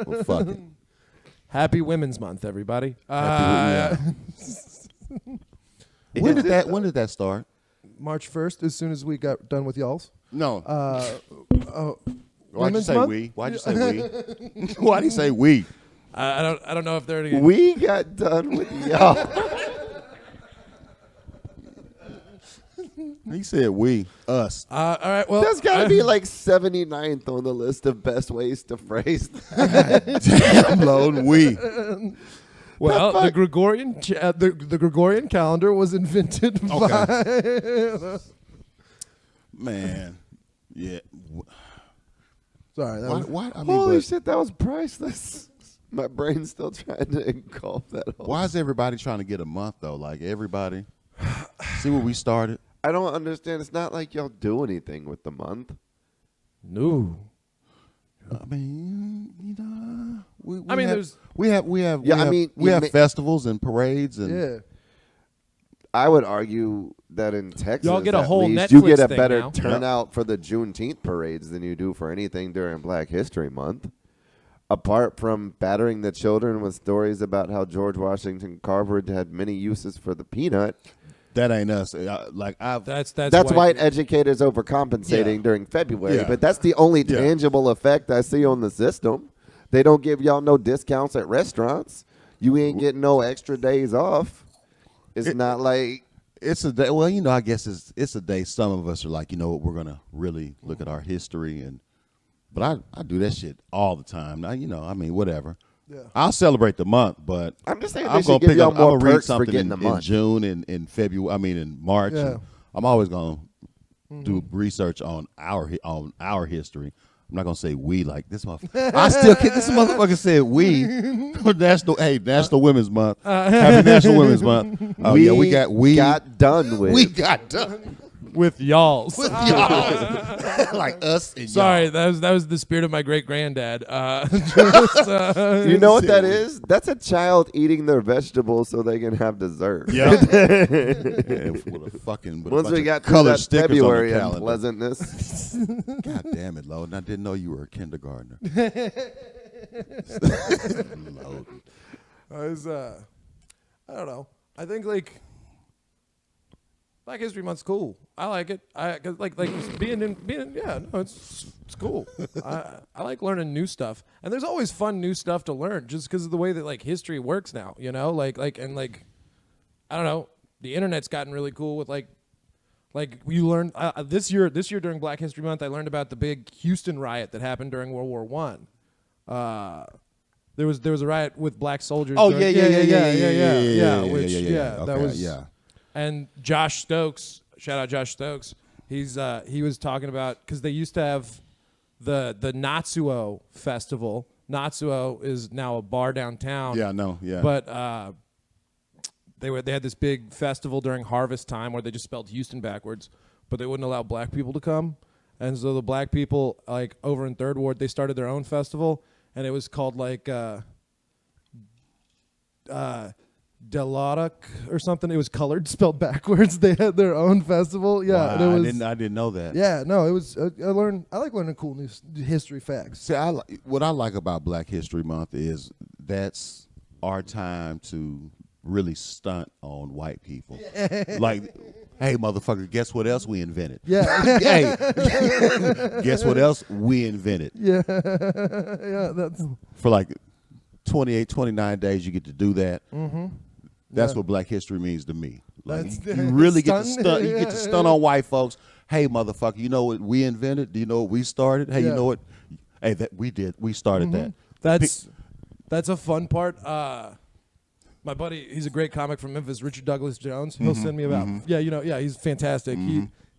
C: Well, fuck it.
A: Happy Women's Month, everybody.
C: When did that start?
A: March 1st, as soon as we got done with y'all's.
C: No. Why'd you
A: Women's
C: say
A: Month?
C: we? Why'd you say we? Why'd he say we?
A: I don't know if they're any.
B: We got done with y'all.
C: He said we. Us.
A: All right, well.
B: That's got to be like 79th on the list of best ways to phrase that.
C: Damn, Lord, we.
A: Well,
B: The
A: the
B: fuck?
A: Gregorian the Gregorian calendar was invented by.
C: Man. Yeah.
A: Sorry, that was,
C: Why? I mean,
B: Holy
C: but
B: shit, that was priceless. My brain's still trying to engulf that whole.
C: why is everybody trying to get a month, though? Like, everybody. See where we started?
B: I don't understand. It's not like y'all do anything with the month.
A: no.
C: I mean, you know, we
A: I mean,
C: have,
A: there's-
C: we have
B: you
C: have
B: ma-
C: festivals and parades and
A: Yeah.
B: I would argue that in Texas,
A: Y'all get a
B: at
A: whole
B: least, you get
A: Netflix
B: a
A: thing
B: better
A: now.
B: turnout for the Juneteenth parades than you do for anything during Black History Month. Apart from battering the children with stories about how George Washington Carver had many uses for the peanut.
C: that ain't us.
A: That's
B: white educators overcompensating
C: Yeah.
B: during February,
C: Yeah.
B: but that's the only
C: Yeah.
B: tangible effect I see on the system. They don't give y'all no discounts at restaurants. You ain't getting no extra days off. It's not like
C: It's a day. Well, you know, I guess it's a day. Some of us are like, you know what, we're gonna really look at our history, but I do that shit all the time. Now, you know, I mean, whatever.
A: Yeah.
C: I'll celebrate the month, but
B: I'm just saying
C: I'm
B: they
C: gonna
B: should give
C: pick
B: y'all
C: up. I'm
B: more
C: gonna read
B: perks for
C: something
B: getting a
C: in
B: month.
C: June and in February. I mean, in March.
A: Yeah.
C: And I'm always gonna do research on our history. I'm not gonna say we like this motherfucker. I still can't. This motherfucker said we. National Women's Month. Happy National Women's Month. Oh yeah, we
B: got done with.
C: we got done.
A: with y'all's.
C: Like us and
A: Sorry,
C: y'all.
A: that was the spirit of my great granddad.
B: You know what that is? That's a child eating their vegetables so they can have dessert.
C: Yeah. With a fucking with a
B: Once
C: bunch
B: we
C: of
B: got through
C: colored
B: that
C: stickers
B: February
C: on the calendar.
B: unpleasantness.
C: God damn it, Loden. I didn't know you were a kindergartner. Loden.
A: I don't know. I think like Black History Month's cool. I like it. Cause like being yeah, no, it's cool. I like learning new stuff, and there's always fun new stuff to learn just because of the way that like history works now. You know, like I don't know. The internet's gotten really cool with like you learn this year during Black History Month. I learned about the big Houston riot that happened during World War I. There was a riot with black soldiers.
C: Oh,
A: during-
C: yeah.
A: That
C: Okay,
A: was
C: yeah.
A: And Josh Stokes, shout out Josh Stokes. He was talking about because they used to have the Natsuo festival. Natsuo is now a bar downtown.
C: Yeah, no, yeah.
A: But they had this big festival during harvest time where they just spelled Houston backwards, but they wouldn't allow black people to come, and so the black people like over in Third Ward they started their own festival, and it was called like Delarak or something. It was colored, spelled backwards. They had their own festival. Yeah,
C: Wow,
A: and it was.
C: I didn't know that.
A: Yeah, no, it was. I like learning cool new history facts.
C: See, what I like about Black History Month is that's our time to really stunt on white people. Like Hey, motherfucker, guess what else we invented?
A: Yeah.
C: Hey, guess what else we invented?
A: Yeah. Yeah. That's.
C: For like 28, 29 days, you get to do that.
A: Mm-hmm.
C: That's
A: Yeah.
C: what Black History means to me. Like,
A: That's-
C: you really get to
A: Stun?
C: stunt. You get to
A: Yeah,
C: stunt
A: yeah.
C: on white folks. Hey, motherfucker, you know what we invented? Do you know what we started? Hey,
A: Yeah.
C: you know what? Hey, that we did. We started that.
A: That's a fun part. My buddy, he's a great comic from Memphis, Richard Douglas Jones. He'll send me about he's fantastic.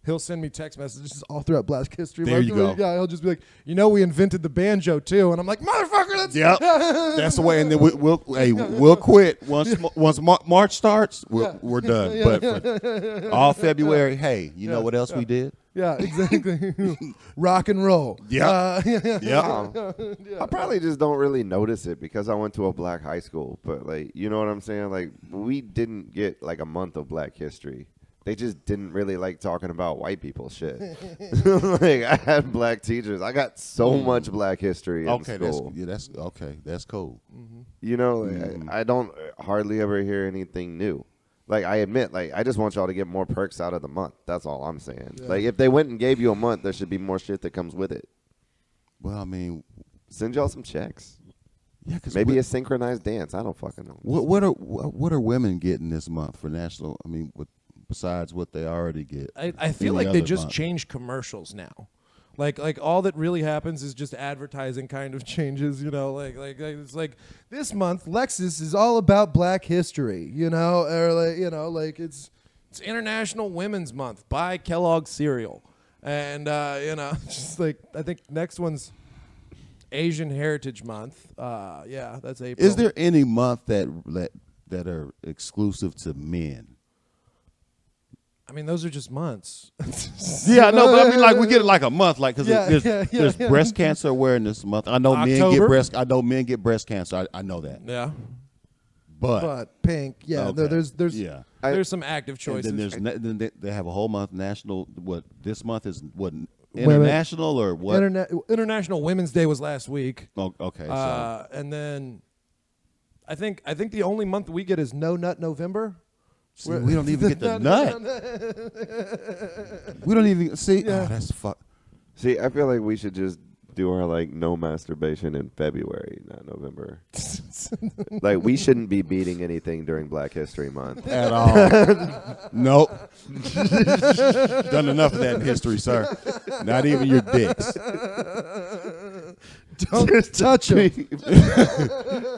A: He'll send me text messages all throughout Black History.
C: There you go.
A: Yeah, he'll just be like, we invented the banjo too, and I'm like, motherfucker, that's
C: Yep, that's the way. And then we'll quit once March starts. We're done. But for all February, hey, you know what else we did?
A: Yeah, exactly. Rock and roll.
C: Yeah.
B: I probably just don't really notice it because I went to a black high school. But, like, you know what I'm saying? Like, we didn't get, like, a month of Black history. They just didn't really like talking about white people shit. Like, I had black teachers. I got so much black history in school.
C: That's okay. That's cool.
B: You know, like, I don't hardly ever hear anything new. Like, I admit, like, I just want y'all to get more perks out of the month. That's all I'm saying.
A: Yeah.
B: Like, if they went and gave you a month, there should be more shit that comes with it.
C: Well, I mean,
B: Send y'all some checks.
C: yeah, because
B: Maybe a synchronized dance. I don't fucking know.
C: what are women getting this month for national? I mean, besides what they already get.
A: I feel
C: any
A: like they
C: other
A: just
C: month.
A: change commercials now. Like all that really happens is just advertising kind of changes, like it's like this month Lexus is all about Black history, or like it's International Women's Month. Buy Kellogg's cereal. And just like I think next one's Asian Heritage Month. That's April.
C: Is there any month that are exclusive to men?
A: I mean, those are just months.
C: Yeah, no, but I mean, like we get it like a month, like because
A: Yeah,
C: there's
A: yeah.
C: Breast Cancer Awareness Month. I know
A: October?
C: men get breast cancer. I know that.
A: Yeah.
C: But
A: pink, yeah.
C: okay.
A: There's
C: yeah.
A: there's some active
C: And
A: choices.
C: then then they have a whole month national. What this month is? What international or what?
A: International Women's Day was last week.
C: Oh, okay, so
A: And then I think the only month we get is No Nut November.
C: see, we don't even get the nut. We don't even see.
A: Yeah.
C: Oh, that's fuck.
B: See, I feel like we should just do our, like, no masturbation in February, not November. Like, we shouldn't be beating anything during Black History Month.
C: At all. Nope. Done enough of that in history, sir. Not even your dicks.
A: Don't touch them.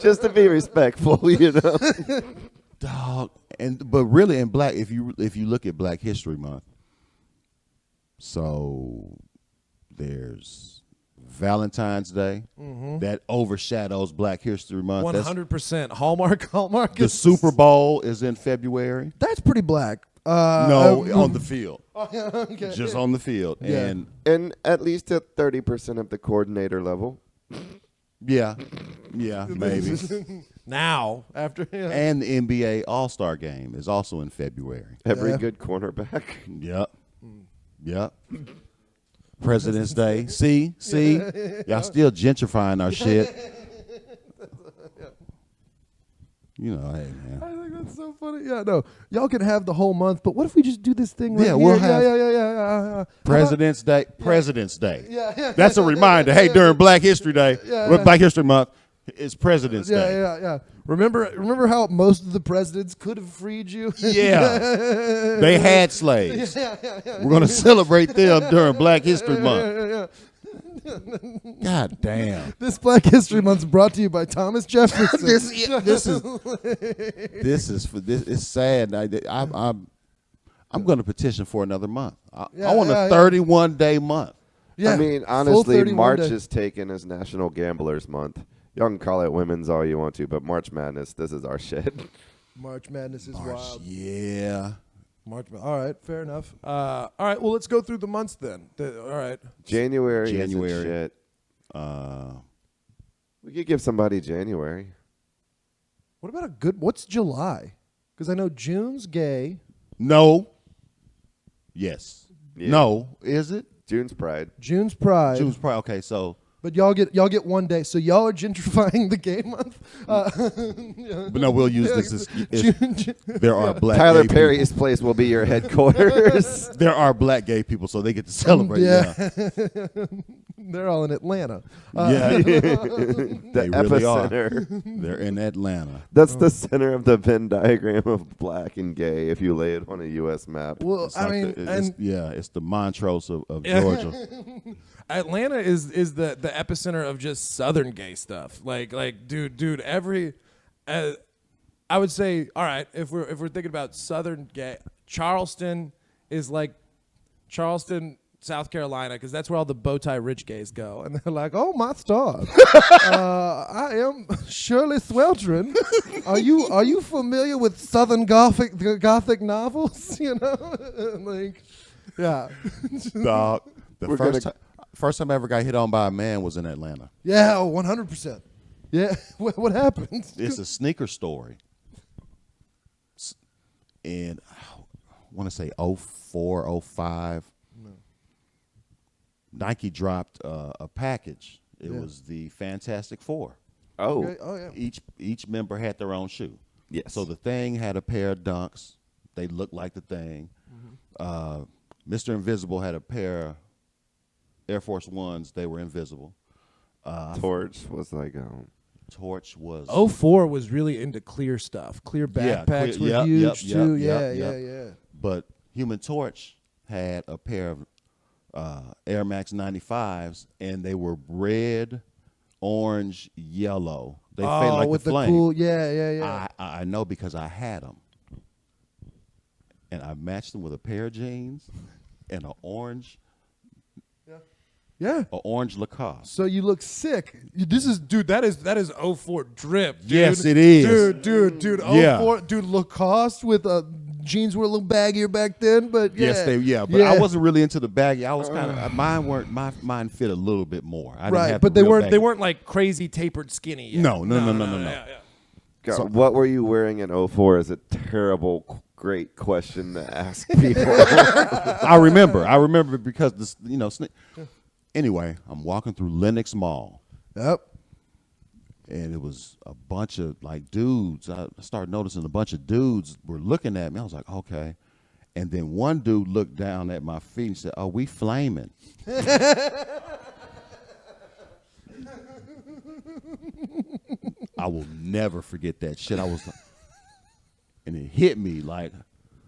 B: Just to be respectful,
C: Dog. But really in black, if you look at Black History Month, so there's Valentine's Day that overshadows Black History Month.
A: 100% Hallmark.
C: The Super Bowl is in February.
A: That's pretty black.
C: No, on the field.
A: Okay.
C: Just on the field.
A: Yeah.
B: And at least at 30% of the coordinator level.
C: Yeah, maybe.
A: Now after
C: And the NBA All-Star Game is also in February.
B: Every
A: Yeah.
B: good cornerback.
C: Yep. President's Day. See? Y'all still gentrifying our shit. You know, hey, man.
A: I think that's so funny. Yeah, no, y'all can have the whole month, but what if we just do this thing? Right
C: Yeah,
A: here?
C: we'll have
A: Yeah.
C: President's Day. President's Day.
A: Yeah.
C: That's a reminder. Hey, during Black History Day, Black History Month, it's President's Day.
A: Yeah. Remember how most of the presidents could have freed you?
C: Yeah. They had slaves. We're going to celebrate them during Black History Month. God damn.
A: This Black History Month's brought to you by Thomas Jefferson.
C: This is it's sad. I'm going to petition for another month. I want a 31-day month.
A: Yeah,
B: I mean,
A: full
B: honestly,
A: 31
B: March
A: day.
B: is taken as National Gamblers Month. Y'all can call it women's all you want to, but March Madness, this is our shit.
A: March Madness is wild.
C: Yeah.
A: All right, fair enough. All right, well, let's go through the months then. All right.
B: January.
C: January.
B: Isn't shit. We could give somebody January.
A: What about what's July? Because I know June's gay.
C: No. Yes.
B: Yeah.
C: No. Is it?
B: June's Pride.
A: June's Pride.
C: June's Pride. Okay, so
A: But y'all get one day. So y'all are gentrifying the gay month.
C: But no, we'll use this as there are black
B: Tyler
C: gay
B: Perry's
C: people.
B: place will be your headquarters.
C: There are black gay people, so they get to celebrate. Yeah,
A: They're all in Atlanta.
C: yeah.
B: The
C: They really are.
B: epicenter.
C: They're in Atlanta.
B: That's the center of the Venn diagram of black and gay if you lay it on a U.S. map.
A: Well,
C: It's
A: I
C: like
A: mean,
C: it's the Montrose of Georgia.
A: Atlanta is the epicenter of just Southern gay stuff. Like dude, every I would say, all right, if we're thinking about Southern gay, Charleston is like Charleston, South Carolina, because that's where all the bow tie rich gays go, and they're like, "Oh my stars, I am Shirley Sweltering. Are you familiar with Southern Gothic novels? You know, like, yeah,
C: Dog.
B: We're
C: First time I ever got hit on by a man was in Atlanta.
A: yeah, 100%. Yeah, what happened?
C: It's a sneaker story. And I want to say 04, 05. No. Nike dropped a package. It was the Fantastic Four.
B: Oh.
A: Okay. Oh yeah.
C: Each member had their own shoe.
B: Yes.
C: So the Thing had a pair of Dunks. They looked like the Thing. Mr. Invisible had a pair of Air Force Ones. They were invisible.
B: Torch was like
C: Torch was
A: 04 was really into clear stuff. Clear backpacks were huge too. Yeah.
C: But Human Torch had a pair of Air Max 95s, and they were red, orange, yellow. They faded like
A: with
C: the flame.
A: Cool, yeah.
C: I know because I had them, and I matched them with a pair of jeans and an orange Lacoste.
A: So you look sick. That is 04 drip, dude.
C: Yes, it is.
A: Dude, 04,
C: Yeah.
A: dude, Lacoste with jeans were a little baggier back then, but
C: Yes, but I wasn't really into the baggy. I was kind of mine fit a little bit more. I didn't have
A: but
C: the
A: they
C: real
A: weren't
C: baggy.
A: they weren't like crazy tapered skinny yet.
C: No.
A: Yeah.
B: God,
C: So-
B: what were you wearing in 04 is a terrible, great question to ask people.
C: I remember because this, anyway, I'm walking through Lenox Mall,
A: Yep.
C: and it was a bunch of like dudes. I started noticing a bunch of dudes were looking at me. I was like, okay. And then one dude looked down at my feet and said, "Are we flaming?" I will never forget that shit. I was like, and it hit me like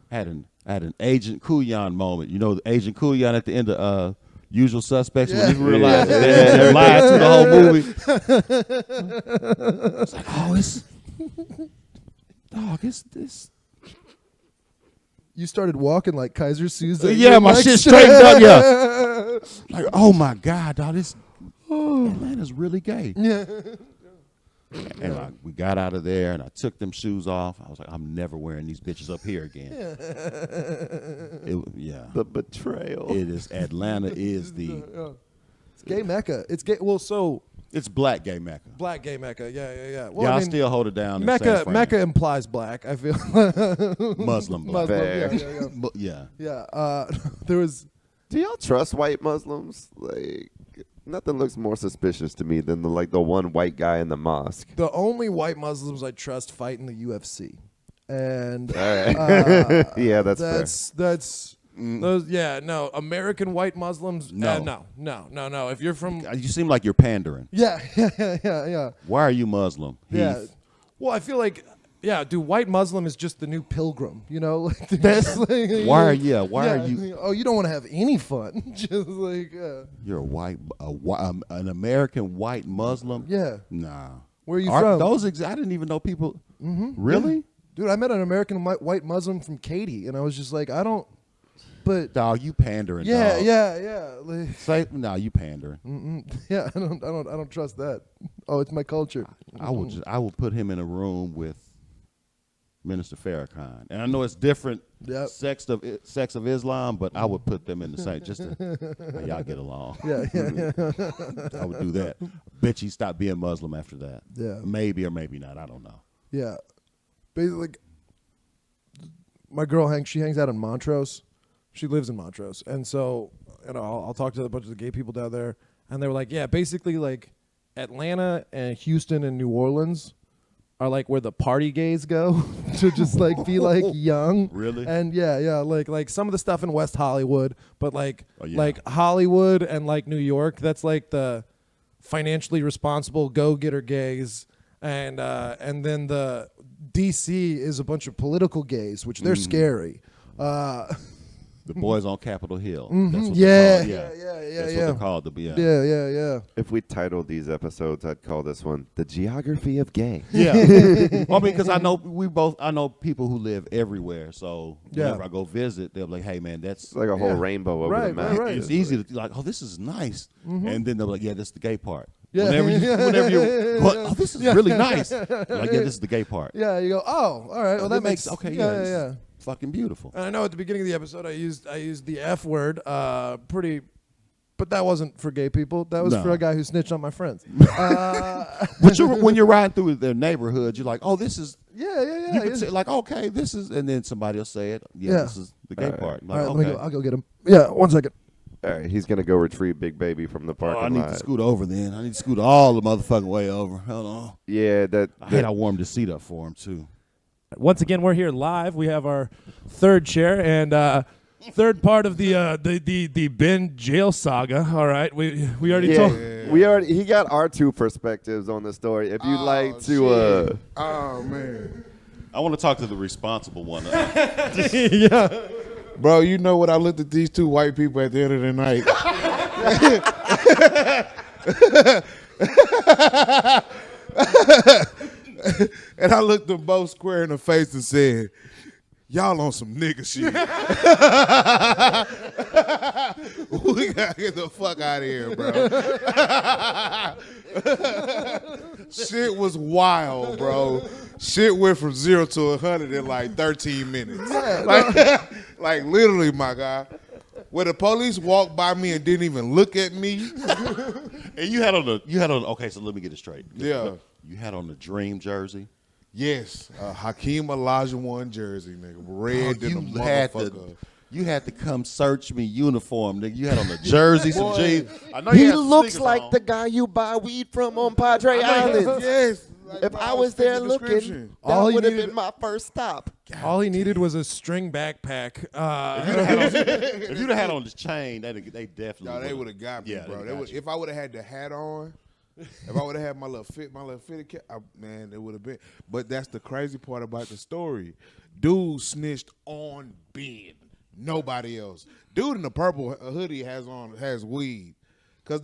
C: had an Agent Kuyan moment. You know, Agent Kuyan at the end of Usual Suspects when he realized that they lied to the whole movie. It's like, it's this.
A: You started walking like Kaiser Souza.
C: Yeah, my shit straightened up. Yeah, like, oh my God, dog, this Atlanta's really gay.
A: Yeah.
C: And we got out of there, and I took them shoes off. I was like, I'm never wearing these bitches up here again.
B: The betrayal.
C: It is Atlanta is the
A: It's gay Mecca. It's gay. Well, so
C: it's black gay Mecca.
A: black gay Mecca. Yeah. Well,
C: Yeah,
A: I
C: I
A: mean,
C: still hold it down. In San Fran.
A: Mecca implies black. I feel
C: Muslim black.
B: Fair.
C: Yeah.
A: There was.
B: Do y'all trust white Muslims? Like, nothing looks more suspicious to me than the one white guy in the mosque.
A: The only white Muslims I trust fight in the UFC, and
B: All right. Yeah, that's fair.
A: those. Yeah, no, American white Muslims.
C: No.
A: No. If you're from,
C: You seem like you're pandering.
A: yeah.
C: Why are you Muslim?
A: Yeah.
C: Heath?
A: Well, I feel like, dude, white Muslim is just the new pilgrim. You know, like that's like,
C: Why are you?
A: Oh, you don't want to have any fun. Just like,
C: You're an American white Muslim.
A: yeah.
C: Nah.
A: Where are you from?
C: I didn't even know people. Really?
A: Dude, I met an American white Muslim from Katy, and I was just like, I don't. But
C: Dog, you pandering.
A: yeah,
C: dog.
A: yeah. Like,
C: No, you pandering.
A: yeah, I don't trust that. Oh, it's my culture.
C: I will put him in a room with Minister Farrakhan, and I know it's different sects of Islam, but I would put them in the same just to how y'all get along.
A: Yeah.
C: I would do that. Bet he stopped being Muslim after that.
A: Yeah.
C: Maybe or maybe not. I don't know.
A: Yeah. Basically, my girl hangs out in Montrose. She lives in Montrose, and so I'll talk to a bunch of the gay people down there, and they were like, yeah, basically like Atlanta and Houston and New Orleans are like where the party gays go to just like be like young.
C: Really?
A: And yeah, like some of the stuff in West Hollywood, but like
C: yeah.
A: like Hollywood and like New York, that's like the financially responsible go-getter gays, and then the DC is a bunch of political gays, which they're scary.
C: The boys on Capitol Hill.
A: Mhm.
C: That's what
A: Yeah,
C: they're called.
A: yeah,
C: That's
A: yeah.
C: what they're called.
A: Yeah.
B: If we titled these episodes, I'd call this one "The Geography of Gay."
C: Yeah. Well, I mean, because I know people who live everywhere. So whenever
A: Yeah.
C: I go visit, they'll be like, hey, man, that's
B: It's like a whole rainbow over the
A: Right,
B: map.
A: right.
C: It's easy to like, oh, this is nice. And then they'll be like, yeah, this is the gay part.
A: Yeah.
C: Whenever you oh, this is really nice. You're like, yeah, this is the gay part.
A: Yeah, you go, oh, all right. Well, that makes
C: okay.
A: yeah,
C: this
A: yeah.
C: is fucking beautiful.
A: And I know at the beginning of the episode I used the F word, pretty, but that wasn't for gay people. That was
C: No.
A: for a guy who snitched on my friends.
C: But when you're riding through their neighborhood, you're like, oh, this is.
A: Yeah.
C: You can say like, okay, this is, and then somebody will say it. Yeah,
A: Yeah.
C: this is the gay part.
A: All
C: Like,
A: right, let
C: okay.
A: me go. I'll go get him. Yeah, 1 second.
B: All right, he's gonna go retrieve Big Baby from the
C: Oh,
B: parking
C: I need
B: lot.
C: to scoot over then. I need to scoot all the motherfucking way over. Hold on.
B: Yeah,
C: I hate I warmed the seat up for him too.
A: Once again, we're here live. We have our third chair and third part of the Ben jail saga. All right, we already told.
B: He got our two perspectives on the story. If you'd like to,
D: Oh man,
C: I want to talk to the responsible one.
A: Yeah.
D: bro, you know what? I looked at these two white people at the end of the night. And I looked them both square in the face and said, y'all on some nigga shit. We gotta get the fuck out of here, bro. Shit was wild, bro. Shit went from 0 to 100 in like 13 minutes. Like literally, my guy. Where the police walked by me and didn't even look at me.
C: And you had on okay, so let me get it straight.
D: Yeah.
C: You had on the Dream jersey.
D: Yes, Hakeem Olajuwon jersey, nigga, red than a motherfucker.
C: You had to come search me uniform, nigga. You had on the jersey, some jeans. I know
B: he
C: you had
B: looks
C: sneakers
B: like
C: on.
B: the guy you buy weed from on Padre Island.
D: Yes. Like,
B: If
D: bro,
B: I was
D: fit
B: there
D: the
B: looking,
D: description.
B: that
A: All he
B: would have
A: needed-
B: been my first stop.
A: All he needed was a string backpack.
C: If you'd have had on this chain, they definitely.
D: No, they would have got me,
C: Yeah,
D: bro.
C: they got you.
D: If I would have had the hat on, if I would have had my little fitted cap, man, it would have been. But that's the crazy part about the story. Dude snitched on Ben, nobody else. Dude in the purple hoodie has weed, cause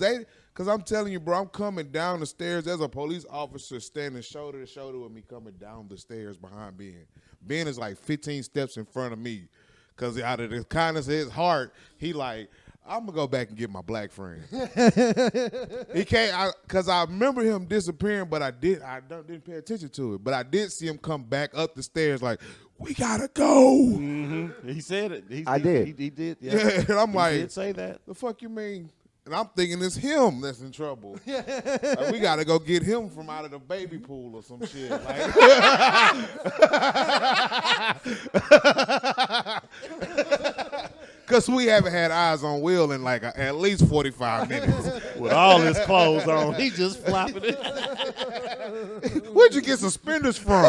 D: I'm telling you, bro, I'm coming down the stairs. There's a police officer standing shoulder to shoulder with me coming down the stairs behind Ben. Ben is like 15 steps in front of me, cause out of the kindness of his heart, he like, I'm gonna go back and get my black friend. He can't, cause I remember him disappearing, but I didn't pay attention to it. But I did see him come back up the stairs like, we gotta go.
C: Mm-hmm. He said it.
B: I did.
C: He did. Yeah.
D: Yeah, and I'm
C: He
D: like,
C: did say that.
D: the fuck you mean? And I'm thinking it's him that's in trouble. Like, we gotta go get him from out of the baby pool or some shit. Like, cause we haven't had eyes on Will in like at least 45 minutes.
C: With all his clothes on, he just flopping it.
D: Where'd you get suspenders from?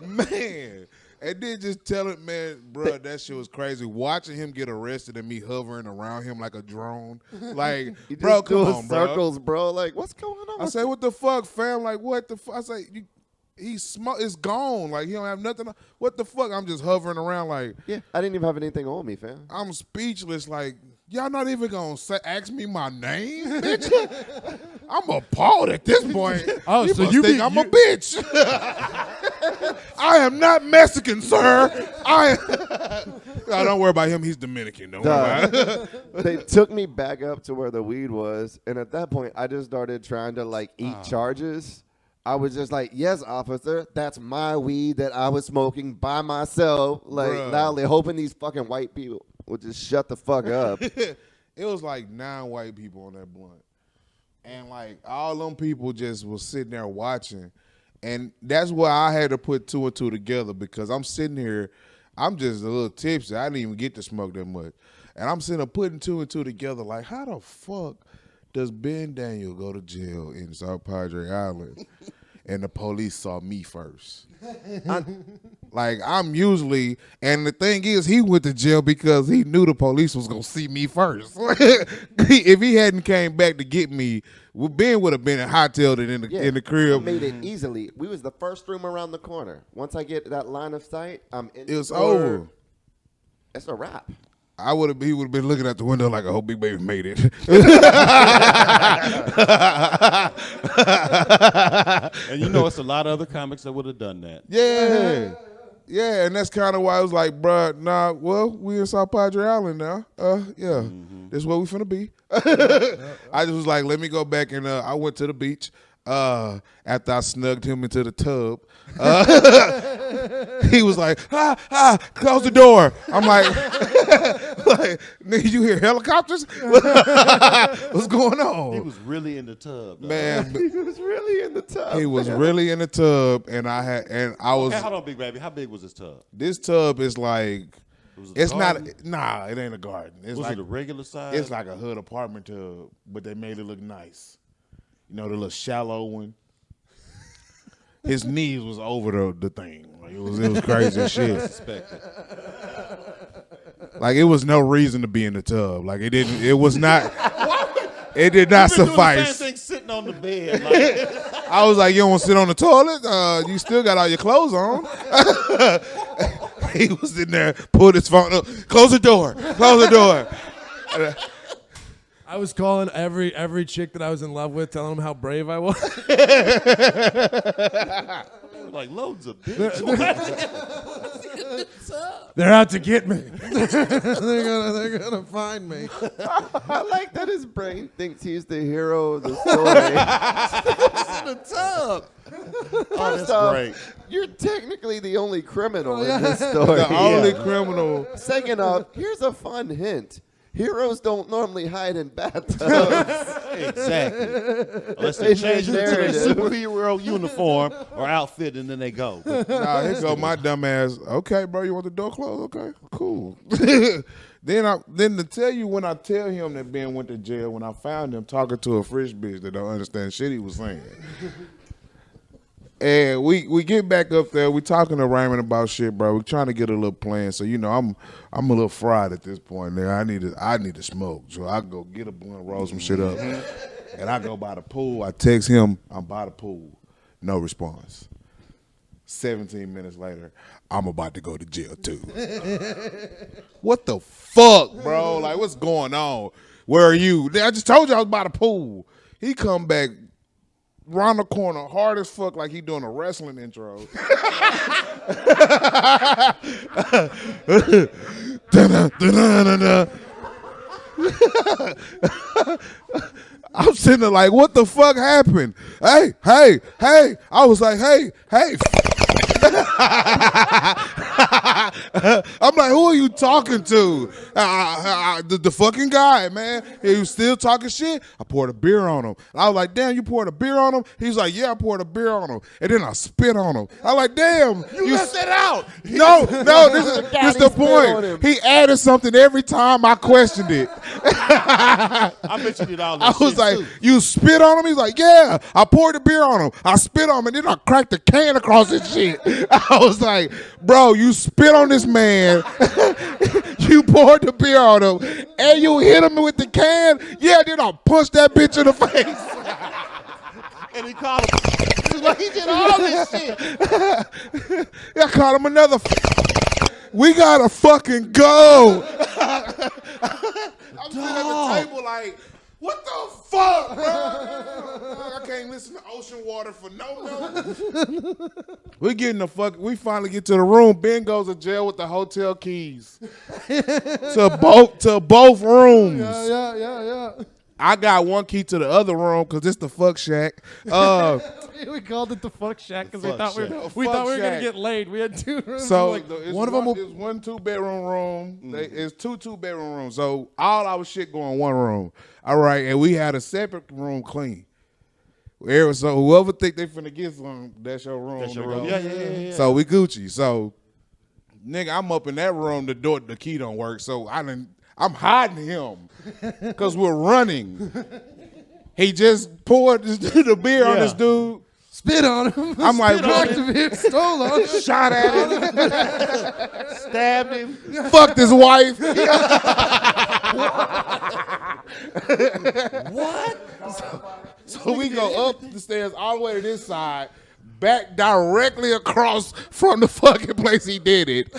D: Man. And then just tell it, man, bro, that shit was crazy. Watching him get arrested and me hovering around him like a drone. Like,
B: He
D: bro,
B: just
D: come
B: doing
D: on, bro.
B: circles, bro. Like, what's going on?
D: I say, what the fuck, fam? Like, what the fuck? I say, it's gone. Like, he don't have nothing. What the fuck? I'm just hovering around like,
B: Yeah, I didn't even have anything on me, fam.
D: I'm speechless. Like, y'all not even gonna ask me my name, bitch? I'm appalled at this point.
A: Oh,
D: you
A: so
D: must
A: you
D: think
A: be-
D: I'm
A: you-
D: a bitch. I am not Mexican, sir. No, don't worry about him. He's Dominican. Don't worry about it.
B: They took me back up to where the weed was, and at that point, I just started trying to like eat charges. I was just like, "Yes, officer, that's my weed that I was smoking by myself, like
D: Bruh.
B: loudly, hoping these fucking white people would just shut the fuck up."
D: It was like 9 white people on that blunt. And like all them people just was sitting there watching. And that's why I had to put 2 and 2 together, because I'm sitting here, I'm just a little tipsy. I didn't even get to smoke that much. And I'm sitting there putting two and two together like, how the fuck does Ben Daniel go to jail in South Padre Island and the police saw me first? I'm usually, and the thing is, he went to jail because he knew the police was gonna see me first. If he hadn't came back to get me, Ben would have been hightailed it in the crib.
B: I made it easily. We was the first room around the corner. Once I get that line of sight, I'm in.
D: It was over.
B: It's a wrap.
D: He would have been looking out the window like, I hope Big Baby made it.
E: And you know, it's a lot of other comics that would have done that.
D: Yeah. Yeah, and that's kind of why I was like, bruh, nah, well, we in South Padre Island now. Yeah, this is where we finna be. I just was like, let me go back, and I went to the beach after I snugged him into the tub. He was like, close the door. I'm like, nigga, you hear helicopters? What's going on?
E: He was really in the tub, though.
D: Man,
B: He was really in the tub.
D: he was really in the tub, and I was.
E: Okay, hold on, Big Baby. How big was this tub?
D: This tub is like,
E: Was it a
D: it's
E: garden?
D: not. Nah, it ain't a garden. It's
E: Was
D: like
E: it a regular size?
D: it's like a hood apartment tub, but they made it look nice. You know, the little shallow one. His knees was over the thing. Like it was crazy as shit.
E: Suspected.
D: Like it was no reason to be in the tub. Like it was not. It did not
E: You've been doing the
D: suffice.
E: same thing sitting on the bed. Like,
D: I was like, you don't want to sit on the toilet? You still got all your clothes on. He was in there, pulled his phone up. Close the door. Close the door.
A: I was calling every chick that I was in love with, telling them how brave I was.
E: like loads of bitches.
A: They're out to get me. they're gonna find me.
B: I like that his brain thinks he's the hero of the story.
E: in the tub. Oh, that's
B: off,
E: great.
B: You're technically the only criminal in this story.
D: The only criminal.
B: Second off, here's a fun hint. Heroes don't normally hide in bathtubs.
E: Exactly. Unless they
B: They
E: change into their
B: narrative.
E: superhero uniform or outfit and then they go.
D: Nah, here go my dumb ass. Okay, bro, you want the door closed? Okay, cool. Then to tell you when I tell him that Ben went to jail, when I found him talking to a fresh bitch that don't understand shit he was saying. And we get back up there. We talking to Raymond about shit, bro. We trying to get a little plan. So you know, I'm a little fried at this point. There, I need to smoke. So I go get a blunt, roll some shit up, and I go by the pool. I text him, I'm by the pool. No response. 17 minutes later, I'm about to go to jail too. What the fuck, bro? Like, what's going on? Where are you? I just told you I was by the pool. He come back round the corner, hard as fuck, like he doing a wrestling intro. I'm sitting there like, what the fuck happened? Hey. I was like, hey. I'm like, who are you talking to? The fucking guy, man. He was still talking shit. I poured a beer on him. I was like, damn, you poured a beer on him? He's like, yeah, I poured a beer on him. And then I spit on him. I was like, damn.
E: You left it out.
D: No, this is the point. He added something every time I questioned it.
E: I bet you did all that
D: I was
E: shit
D: like,
E: too.
D: you spit on him? He's like, yeah. I poured the beer on him. I spit on him, and then I cracked the can across his shit. I was like, bro, you spit on this man. You poured the beer on him, and you hit him with the can. Yeah, then I punched that bitch in the face.
E: And he called him. Like he did all this shit.
D: I called him another. We gotta fucking go. I'm sitting at the table like, what the fuck, bro? I can't listen to Ocean Water for no. We finally get to the room. Ben goes to jail with the hotel keys to both rooms.
A: Yeah.
D: I got one key to the other room because it's the fuck shack.
A: We called it the fuck shack because we
E: Fuck
A: thought we
E: shack.
A: were
D: Fuck
A: gonna
D: shack.
A: get laid. We had 2 rooms.
D: So
A: like,
D: it's
A: one of them will.
D: is 1 2-bedroom room. It's 2 2-bedroom rooms. So all our shit go in one room. All right, and we had a separate room clean. So whoever think they finna get some, that's your room.
E: That's your
D: nigga.
E: room. Yeah.
D: So we Gucci. So Nigga, I'm up in that room. The key don't work, so I'm hiding him because we're running. He just poured the beer on this dude.
A: Spit on him.
D: I'm like,
A: Knocked him in, stole on him.
D: shot at him,
C: Stabbed him.
D: fucked his wife.
A: What?
D: So we go up the stairs all the way to this side, back directly across from the fucking place he did it.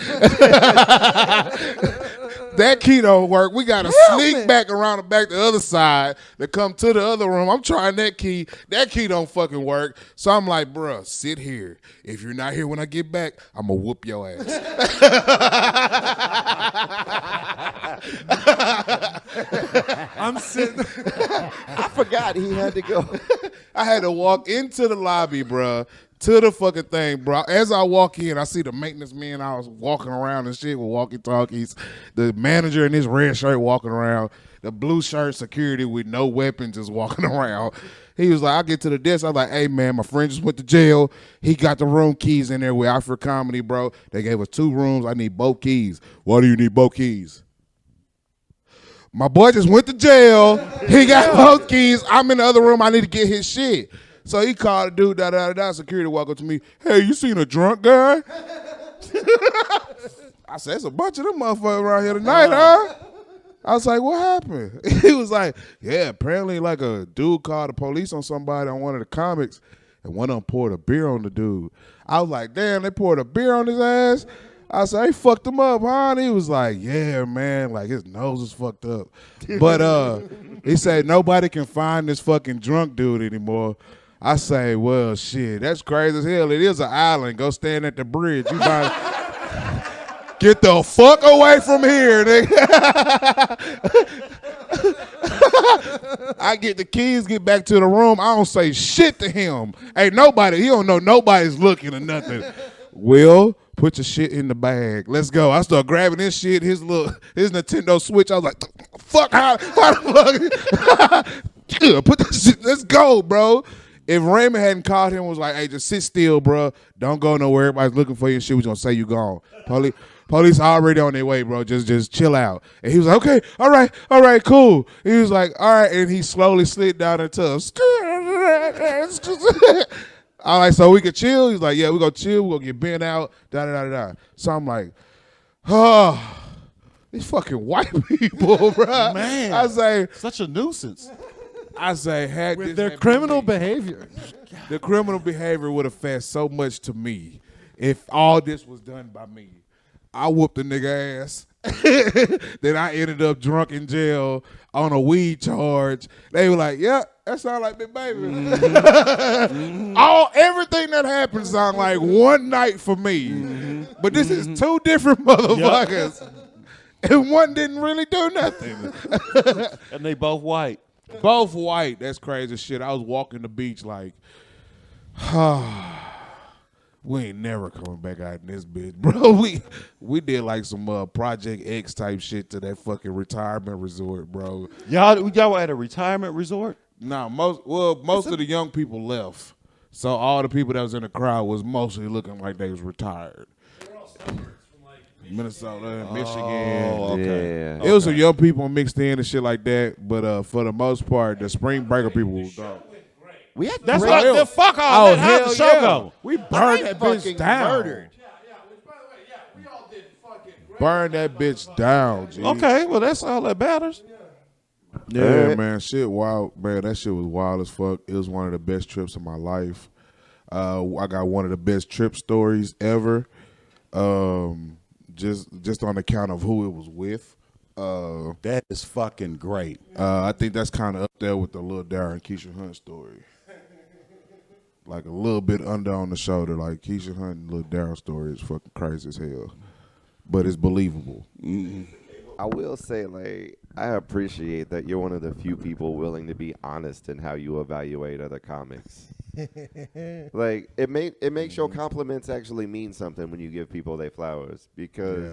D: That key don't work. We got to sneak back around the back the other side to come to the other room. I'm trying that key. That key don't fucking work. So I'm like, bruh, sit here. If you're not here when I get back, I'm going to whoop your ass.
A: I'm sitting.
B: I forgot he had to go.
D: I had to walk into the lobby, bruh, to the fucking thing, bro. As I walk in, I see the maintenance men. I was walking around and shit with walkie-talkies. The manager in his red shirt walking around. The blue shirt security with no weapons just walking around. He was like, I get to the desk. I was like, hey, man, my friend just went to jail. He got the room keys in there with Alfred Comedy, bro. They gave us 2 rooms. I need both keys. Why do you need both keys? My boy just went to jail. He got both keys. I'm in the other room. I need to get his shit. So he called the dude, da-da-da-da. Security walked up to me. Hey, you seen a drunk guy? I said, there's a bunch of them motherfuckers around here tonight, huh? I was like, what happened? He was like, yeah, apparently like a dude called the police on somebody on one of the comics, and one of them poured a beer on the dude. I was like, damn, they poured a beer on his ass? I said, they fucked him up, huh? And he was like, yeah, man, like his nose is fucked up. But he said, nobody can find this fucking drunk dude anymore. I say, well, shit, that's crazy as hell. It is an island. Go stand at the bridge. You might get the fuck away from here, nigga. I get the keys, get back to the room. I don't say shit to him. Ain't nobody, he don't know nobody's looking or nothing. Will, put your shit in the bag. Let's go. I start grabbing this shit, his Nintendo Switch. I was like, fuck, how the fuck? Put this shit, let's go, bro. If Raymond hadn't called him and was like, hey, just sit still, bro. Don't go nowhere. Everybody's looking for you and shit. We're going to say you gone. Police already on their way, bro. Just chill out. And he was like, okay, all right, cool. He was like, all right. And he slowly slid down into all right, so we could chill. He's like, yeah, we're going to chill. We're going to get Ben out, da-da-da-da. So I'm like, oh, these fucking white people, bro.
C: Man.
D: I say,
C: Such a nuisance.
D: had
A: With
D: this
A: their
D: happened to
A: criminal
D: me.
A: behavior.
D: The criminal behavior would have fast so much to me if all this was done by me. I whooped the nigga ass. Then I ended up drunk in jail on a weed charge. They were like, yeah, that sound like Big Baby. Everything that happened sound like one night for me. But this is 2 different motherfuckers. And one didn't really do nothing.
C: And they both white.
D: Both white. That's crazy shit. I was walking the beach like, we ain't never coming back out in this bitch, bro. We did like some Project X type shit to that fucking retirement resort, bro.
C: Y'all were at a retirement resort?
D: Nah, most of the young people left, so all the people that was in the crowd was mostly looking like they was retired.
A: They were all suburbs from like
D: Minnesota and Michigan.
C: Oh, okay.
B: Yeah.
D: It was some young people mixed in and shit like that, but for the most part, the spring breaker people was dope.
B: We had
C: That's
B: great-
C: like the fuck all that. How'd the show
D: yeah.
C: go?
D: We burned that bitch
B: fucking
D: down.
B: murdered.
A: Yeah, which by the way, yeah, we all did fucking great.
D: Burn that bitch down, G.
C: Okay, well, that's all that matters.
D: Yeah, man, shit wild, man. That shit was wild as fuck. It was one of the best trips of my life. I got one of the best trip stories ever. Just on account of who it was with.
C: That is fucking great.
D: I think that's kind of up there with the Lil Darren Keisha Hunt story. Like a little bit under on the shoulder. Like Keisha Hunt and Lil Darren story is fucking crazy as hell, but it's believable.
B: I will say, like, I appreciate that you're one of the few people willing to be honest in how you evaluate other comics. Like, it makes your compliments actually mean something when you give people their flowers, because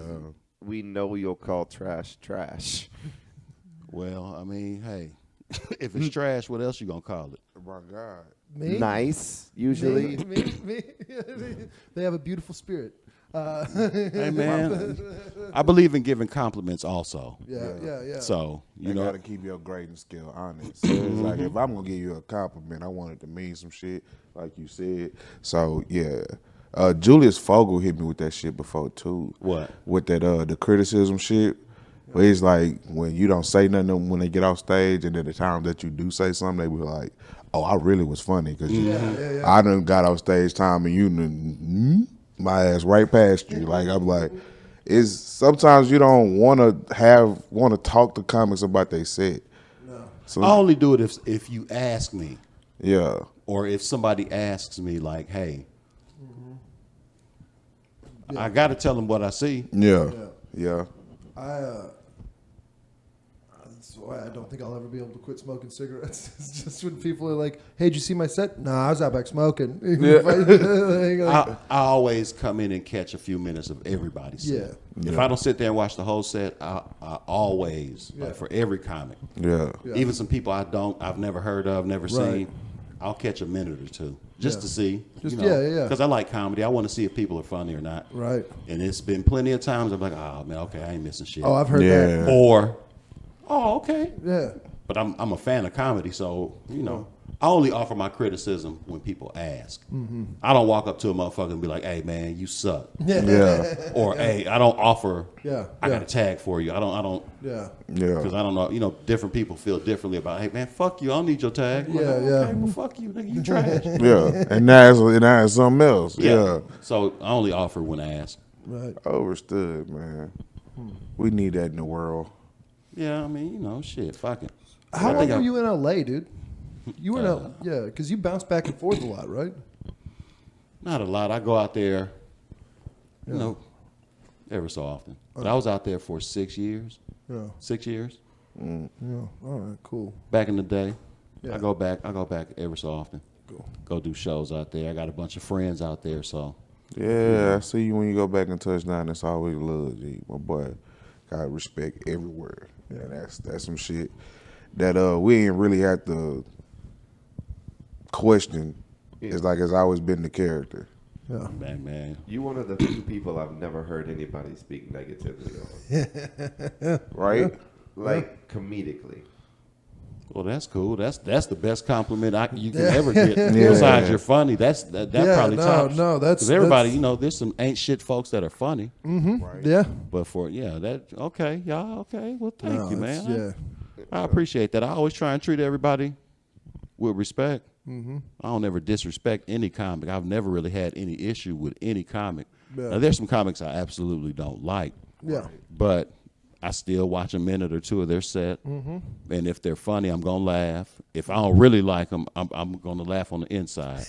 B: we know you'll call trash trash.
C: Well, I mean, hey, if it's trash, what else you gonna call it?
D: Oh my God.
A: Me?
B: Nice, usually.
A: Me. They have a beautiful spirit.
C: Hey man, I believe in giving compliments also.
A: Yeah.
C: So
D: You
C: know,
D: gotta keep your grading scale honest. So it's like if I'm gonna give you a compliment, I want it to mean some shit, like you said. So yeah. Julius Fogel hit me with that shit before too.
C: What?
D: With that the criticism shit. Where it's like when you don't say nothing when they get off stage, and then the time that you do say something, they be like, "Oh, I really was funny because I done got off stage time and you done my ass right past you." Like I'm like, it's sometimes you don't want to talk to comics about they set. So
C: I only do it if you ask me,
D: yeah,
C: or if somebody asks me, like, "Hey, I got to tell them what I see."
D: yeah.
A: That's why I don't think I'll ever be able to quit smoking cigarettes. It's just when people are like, "Hey, did you see my set?" Nah, I was out back smoking.
C: I always come in and catch a few minutes of everybody's set. If I don't sit there and watch the whole set, I always, like for every comic, even some people I've never heard of, never seen, I'll catch a minute or two just to see. Because I like comedy. I want to see if people are funny or not. Right. And it's been plenty of times I'm like, oh man, okay, I ain't missing shit.
A: Oh, I've heard that.
C: Or, oh, okay.
A: Yeah.
C: But I'm a fan of comedy, so I only offer my criticism when people ask. I don't walk up to a motherfucker and be like, "Hey man, you suck." Or hey, I don't offer. I got a tag for you. I don't. Because I don't know. Different people feel differently about. Hey man, fuck you. I don't need your tag. Okay, well fuck you, nigga. You trash.
D: And now it's something else.
C: So I only offer when asked.
A: Right.
D: Overstood, man. We need that in the world.
C: Yeah, I mean, shit, fuck it.
A: How long were you in LA, dude? You were in LA, because you bounce back and forth a lot, right?
C: Not a lot. I go out there, every so often. But I was out there for 6 years. 6 years.
A: Yeah. All right. Cool.
C: Back in the day, I go back every so often. Cool. Go do shows out there. I got a bunch of friends out there, so.
D: Yeah, I see you when you go back and touchdown. It's always love, G. My boy, got respect everywhere. Yeah, that's some shit that we ain't really had to question. It's like it's always been the character.
A: Yeah,
B: man. You one of the few people I've never heard anybody speak negatively on.
D: Right?
B: Like comedically.
C: Well, that's cool. That's the best compliment you can ever get. Besides, you're funny. That probably tops.
A: No, that's
C: everybody. There's some ain't shit folks that are funny.
A: Mm-hmm. Right. Yeah.
C: But okay, y'all okay. Well, thank you, man. I appreciate that. I always try and treat everybody with respect. Mm-hmm. I don't ever disrespect any comic. I've never really had any issue with any comic. Yeah. Now, there's some comics I absolutely don't like. Yeah. But I still watch a minute or two of their set, and if they're funny, I'm gonna laugh. If I don't really like them, I'm gonna laugh on the inside. Like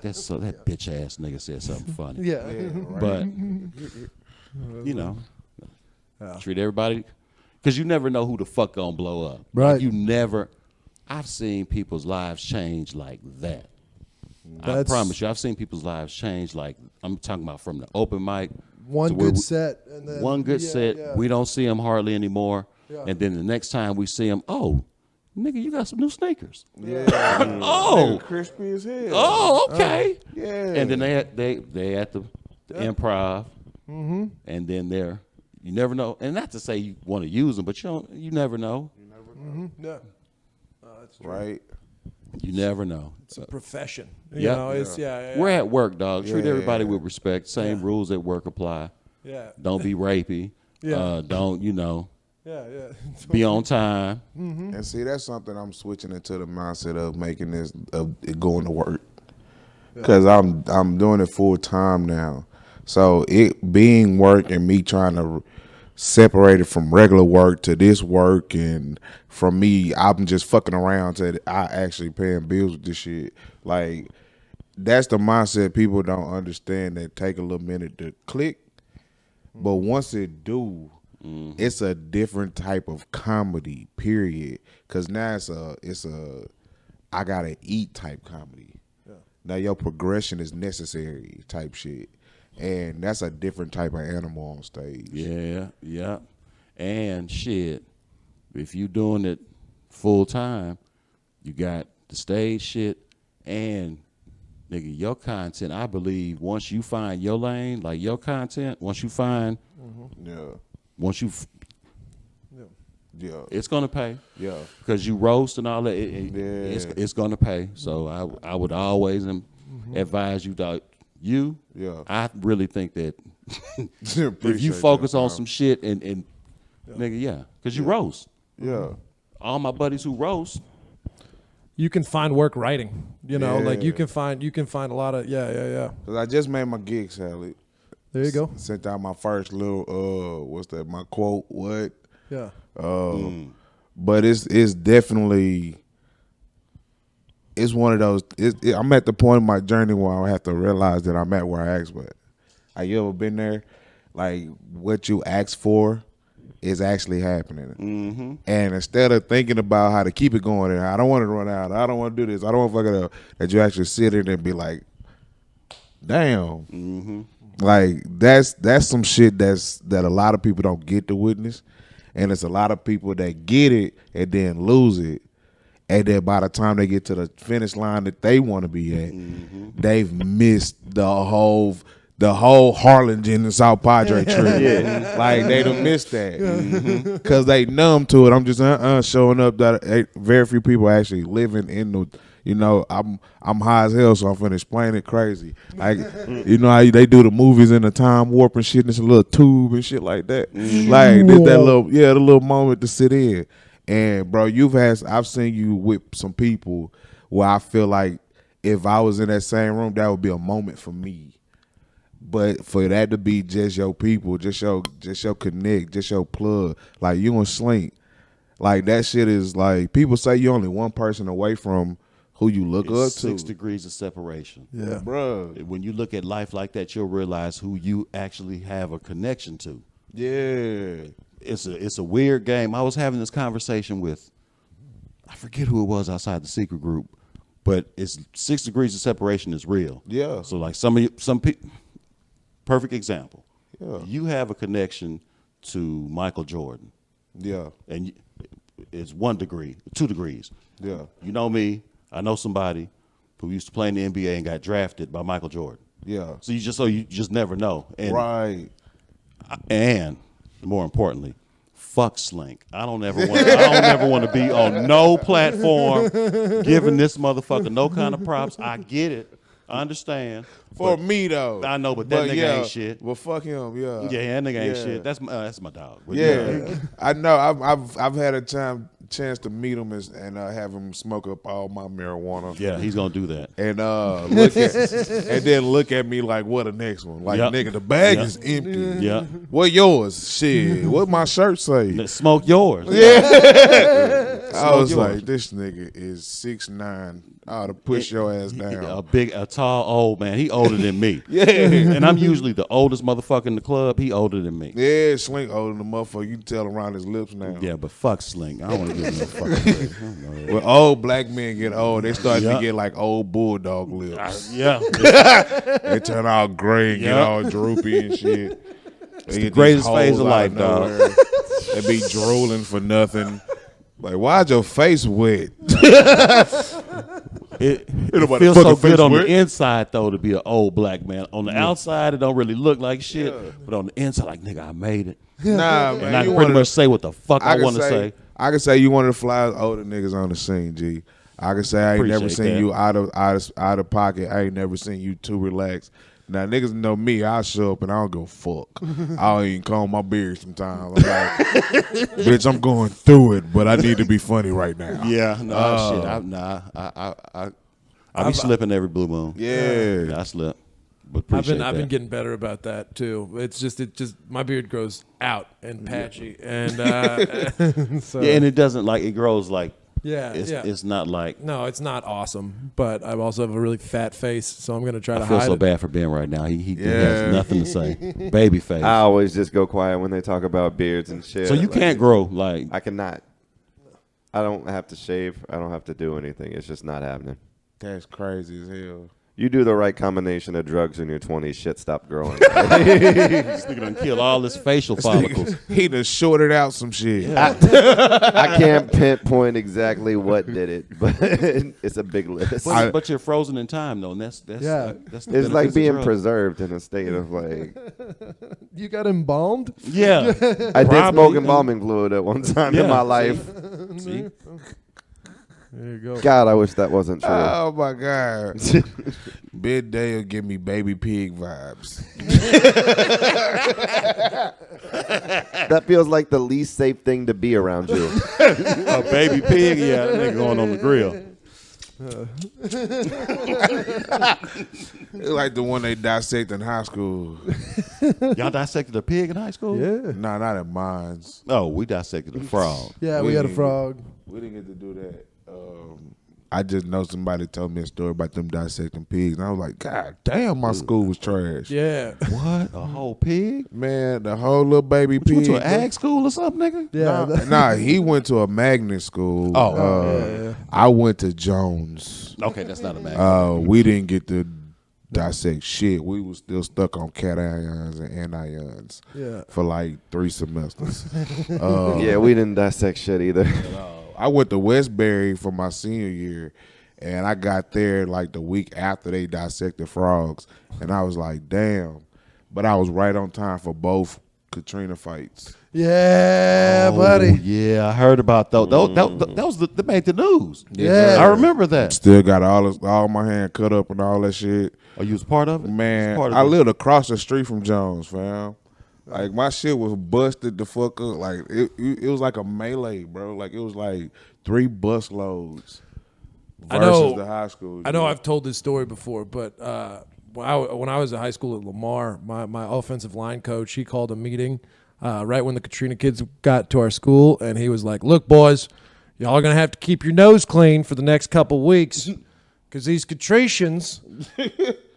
C: that bitch ass nigga said something funny. Yeah, right. But treat everybody, because you never know who the fuck gonna blow up. Right? Like I've seen people's lives change like that. I promise you, I've seen people's lives change like I'm talking about from the open mic.
A: One good set. And then,
C: one good set. Yeah. We don't see them hardly anymore. Yeah. And then the next time we see them, oh, nigga, you got some new sneakers. Yeah. Oh.
D: Crispy as hell.
C: Oh, okay.
D: Yeah.
C: And then they at the Improv. Mm-hmm. And then you never know. And not to say you want to use them, but you never know. You never know. Mm-hmm. Yeah.
A: That's true.
D: Right.
C: You never know.
A: It's a profession. You know, it's
C: We're at work, dog. Treat everybody with respect. Same rules at work apply. Yeah. Don't be rapey. Yeah. Don't, be on time.
D: Mm-hmm. And see, that's something I'm switching into the mindset of making this of it going to work. Because I'm doing it full time now. So it being work and me trying to separate it from regular work to this work, and from me, I'm just fucking around to I actually paying bills with this shit. Like, that's the mindset people don't understand, that take a little minute to click. But once it do, it's a different type of comedy, period. Because now it's a I gotta eat type comedy. Yeah. Now your progression is necessary type shit. And that's a different type of animal on stage.
C: Yeah. And shit, if you doing it full time, you got the stage shit and nigga, your content, I believe once you find your lane, like your content, once you find,
D: Yeah.
C: once you,
D: Yeah.
C: it's going to pay.
D: Yeah.
C: Because you roast and all that, it's going to pay. So I would always advise you, dog,
D: Yeah.
C: I really think that if you
D: Appreciate
C: focus
D: that,
C: on
D: bro.
C: some shit and nigga, yeah, because you roast.
D: Yeah.
C: All my buddies who roast,
A: You can find work writing. You know, like you
D: Yeah.
A: can find a lot of yeah.
D: Cause I just made my gig salad.
A: There you go.
D: Sent out my first little what's that? My quote. What?
A: Yeah.
D: But it's definitely it's one of those. I'm at the point in my journey where I have to realize that I'm at where I asked for. Have you ever been there? Like what you asked for is actually happening. Mm-hmm. And instead of thinking about how to keep it going, and I don't want to run out, I don't want to do this, I don't want to fuck it up, that you actually sit in and be like, damn. Mm-hmm. Like that's some shit that a lot of people don't get to witness, and it's a lot of people that get it and then lose it, and then by the time they get to the finish line that they want to be at, they've missed the whole Harlingen and South Padre trip. Like they done missed that because they numb to it. I'm just showing up that very few people actually living in the. You know, I'm high as hell, so I'm finna explain it crazy. Like, you know how they do the movies in the time warp and shit, and it's a little tube and shit like that. Like, there's that the little moment to sit in. And bro, I've seen you with some people where I feel like if I was in that same room, that would be a moment for me. But for that to be just your people, just your connect, just your plug, like you and Slink, like that shit is like people say you're only one person away from who you look up to.
C: 6 degrees of separation.
A: Yeah.
D: Bro.
C: When you look at life like that, you'll realize who you actually have a connection to.
D: Yeah.
C: It's a weird game. I was having this conversation with, I forget who it was outside the secret group, but it's 6 degrees of separation is real.
D: Yeah.
C: So like some people, perfect example.
D: Yeah.
C: You have a connection to Michael Jordan,
D: Yeah.
C: and it's 1 degree, 2 degrees.
D: Yeah.
C: You know me. I know somebody who used to play in the NBA and got drafted by Michael Jordan.
D: Yeah.
C: So you just never know. And,
D: Right.
C: And more importantly, fuck Slink. I don't ever want to be on no platform giving this motherfucker no kind of props. I get it. I understand.
D: For me though.
C: I know, but that nigga ain't shit.
D: Well, fuck him. Yeah.
C: Yeah, that nigga ain't
D: Yeah.
C: shit. That's my dog. But
D: Yeah. I know. I've had a chance to meet him and have him smoke up all my marijuana.
C: Yeah, he's gonna do that.
D: And look at me like, what the next one? Like,
C: Yep.
D: nigga, the bag
C: Yep.
D: is empty.
C: Yeah.
D: What yours? Shit. What my shirt say?
C: Let's smoke yours.
D: I was
C: yours.
D: like, this nigga is 6'9". I ought to push your ass down.
C: A tall old man. He older than me.
D: Yeah.
C: And I'm usually the oldest motherfucker in the club. He older than me.
D: Yeah, Slink older than the motherfucker. You can tell around his lips now.
C: Yeah, but fuck Slink. I don't want to give him no fucking.
D: When old black men get old, they start to get like old bulldog lips.
C: Yeah.
D: They turn all gray and get
C: Yeah.
D: all droopy and shit. It's
C: the greatest phase of life, dog.
D: They be drooling for nothing. Like, why's your face wet?
C: It
D: Nobody
C: feels so
D: fucking face
C: good on
D: wet.
C: the inside though to be an old black man. On the outside, it don't really look like shit, but on the inside, like nigga, I made it,
D: Nah,
C: and
D: man.
C: I
D: you
C: can pretty
D: wanna-
C: much say what the fuck I
D: can
C: want to say.
D: I can say you one of the flyest older niggas on the scene, G. I can say I ain't never
C: Appreciate
D: seen
C: that.
D: you out of pocket. I ain't never seen you too relaxed. Now niggas know me. I show up and I don't go fuck. I don't even comb my beard sometimes. I'm like, bitch, I'm going through it, but I need to be funny right now.
C: Yeah, no shit. I be slipping every blue moon.
D: Yeah.
C: I slip. But
A: I've
C: appreciate
A: been
C: that.
A: getting better about that too. It just my beard grows out and patchy and so
C: Yeah, and it doesn't like it grows like
A: yeah.
C: it's not like
A: No, it's not awesome, but I also have a really fat face, so I'm gonna try to
C: I feel
A: hide
C: so
A: it.
C: bad for Ben right now. He
D: Yeah.
C: has nothing to say. Baby face.
B: I always just go quiet when they talk about beards and shit.
C: So you
B: Like,
C: can't grow like
B: I cannot. I don't have to shave. I don't have to do anything. It's just not happening.
D: That's crazy as hell.
B: You do the right combination of drugs in your 20s, shit stop growing.
C: This nigga done kill all his facial follicles.
D: He done shorted out some shit.
B: I can't pinpoint exactly what did it, but it's a big list.
C: But you're frozen in time though, and that's
A: Yeah.
C: that's the
B: It's like
C: benefits of
B: being
C: drugs.
B: preserved in a state of like.
A: You got embalmed?
C: Yeah,
B: I did
C: Probably.
B: smoke embalming fluid at one time in
C: Yeah.
B: my life.
C: See?
A: There you go.
B: God, I wish that wasn't true.
D: Oh my God. Big Dale give me baby pig vibes.
B: That feels like the least safe thing to be around you.
C: A baby pig, yeah, that nigga going on the grill.
D: It's like the one they dissect in high school.
C: Y'all dissected a pig in high school?
A: Yeah.
D: Nah, not at mine's.
C: Oh, we dissected a frog.
A: Yeah,
D: We
A: we had a
D: didn't-
A: frog.
D: We didn't get to do that. I just know somebody told me a story about them dissecting pigs, and I was like, God damn, my school was trash.
A: Yeah.
C: What? A whole pig?
D: Man, the whole little baby
C: You
D: pig.
C: went to an ag school or something, nigga?
A: Yeah.
D: Nah, he went to a magnet school.
C: Oh.
D: I went to Jones.
C: Okay, that's not a mag.
D: We didn't get to dissect shit. We was still stuck on cations and anions
A: Yeah.
D: for like 3 semesters.
B: Yeah, we didn't dissect shit either.
D: I went to Westbury for my senior year, and I got there like the week after they dissected frogs, and I was like, damn. But I was right on time for both Katrina fights.
A: Yeah,
C: Oh,
A: buddy.
C: yeah, I heard about those. That was that made the news.
A: Yeah.
C: I remember that.
D: Still got all my hand cut up and all that shit.
C: Oh, you was part of it?
D: Man,
C: Part of
D: I
C: it?
D: lived across the street from Jones, fam. Like, my shit was busted the fuck up. Like, it was like a melee, bro. Like, it was like 3 bus loads versus the high school.
A: I know I've told this story before, but when I was in high school at Lamar, my offensive line coach, he called a meeting right when the Katrina kids got to our school, and he was like, look, boys, y'all are going to have to keep your nose clean for the next couple weeks because these Katricians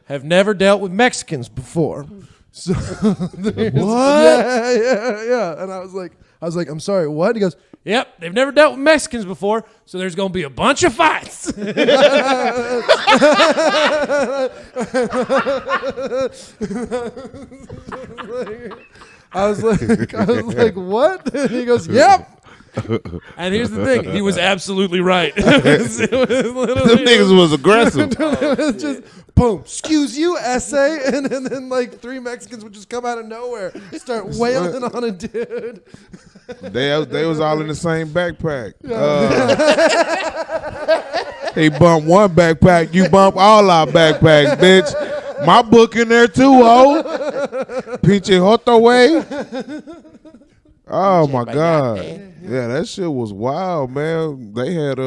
A: have never dealt with Mexicans before. So what? Yeah. And I was like, I'm sorry, what? He goes, yep, they've never dealt with Mexicans before, so there's gonna be a bunch of fights. I was like, what? And he goes, yep. And here's the thing, he was absolutely right. It was literally,
D: Them niggas was aggressive.
A: it was just boom, excuse you, essay, and then like 3 Mexicans would just come out of nowhere, start wailing on a dude.
D: They was all in the same backpack. He bumped one backpack, you bump all our backpacks, bitch. My book in there too, oh. Pinche Joto way. Oh my God. Yeah, that shit was wild, man. They had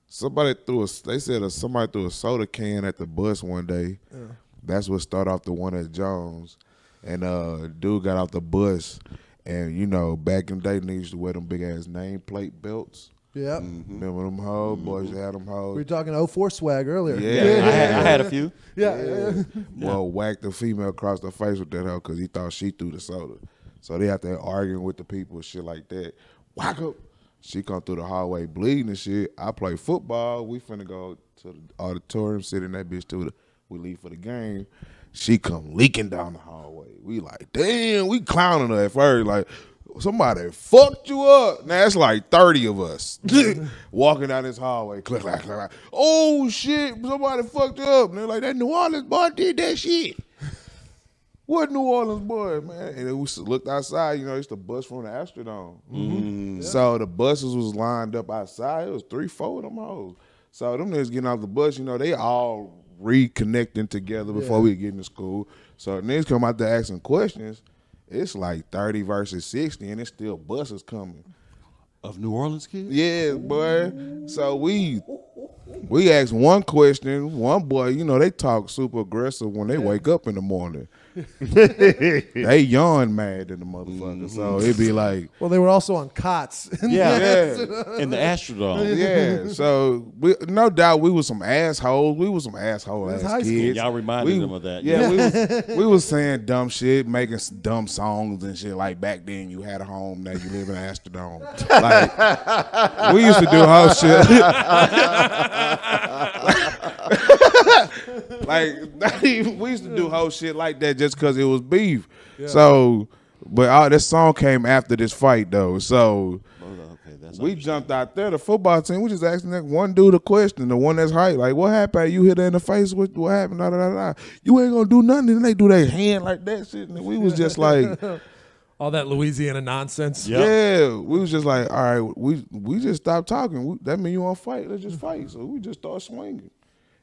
D: somebody threw a soda can at the bus one day. Yeah. That's what started off the one at Jones. And dude got off the bus, and you know, back in the day they used to wear them big ass nameplate belts.
A: Yep.
D: Remember them hoes? Boys had them hoes.
A: We were talking 04 swag earlier.
D: Yeah.
C: I had a few.
A: Yeah.
D: Well, whacked the female across the face with that hoe because he thought she threw the soda. So they out there arguing with the people and shit like that. Whack up. She come through the hallway bleeding and shit. I play football. We finna go to the auditorium, sit in that bitch till we leave for the game. She come leaking down the hallway. We like, damn, we clowning her at first. Like, somebody fucked you up. Now it's like 30 of us walking down this hallway. Click, click, click, click. Oh shit, somebody fucked you up. And they're like, that New Orleans boy did that shit. What New Orleans boy, man? And we looked outside, you know, it's the bus from the Astrodome. Mm-hmm. So the buses was lined up outside. It was 3-4 of them hoes. So them niggas getting off the bus, you know, they all reconnecting together before we get into school. So niggas come out there asking questions. It's like 30 versus 60, and it's still buses coming.
C: Of New Orleans kids?
D: Yeah, boy. So we asked one question. One boy, you know, they talk super aggressive when they wake up in the morning. They yawn mad in the motherfucker. So it'd be like,
A: Well, they were also on cots.
C: Yeah.
D: yeah.
C: In the Astrodome.
D: Yeah, so no doubt we was some assholes. We was some asshole ass
A: high school.
D: kids.
C: Y'all reminded them of that.
D: Yeah, we was saying dumb shit, making dumb songs and shit. Like back then, you had a home, now you live in Astrodome. Like we used to do whole shit. Like we used to do whole shit like that just because it was beef. So, but this song came after this fight though. So
C: Okay, that's
D: we jumped out there. The football team. We just asking that one dude a question. The one that's hype. Like, what happened? You hit her in the face. What happened? Da, da, da, da. You ain't gonna do nothing. And they do their hand like that shit. And we was just like.
A: All that Louisiana nonsense.
C: Yep.
D: Yeah, we was just like, all right, we just stopped talking. That mean you want to fight? Let's just fight. So we just start swinging.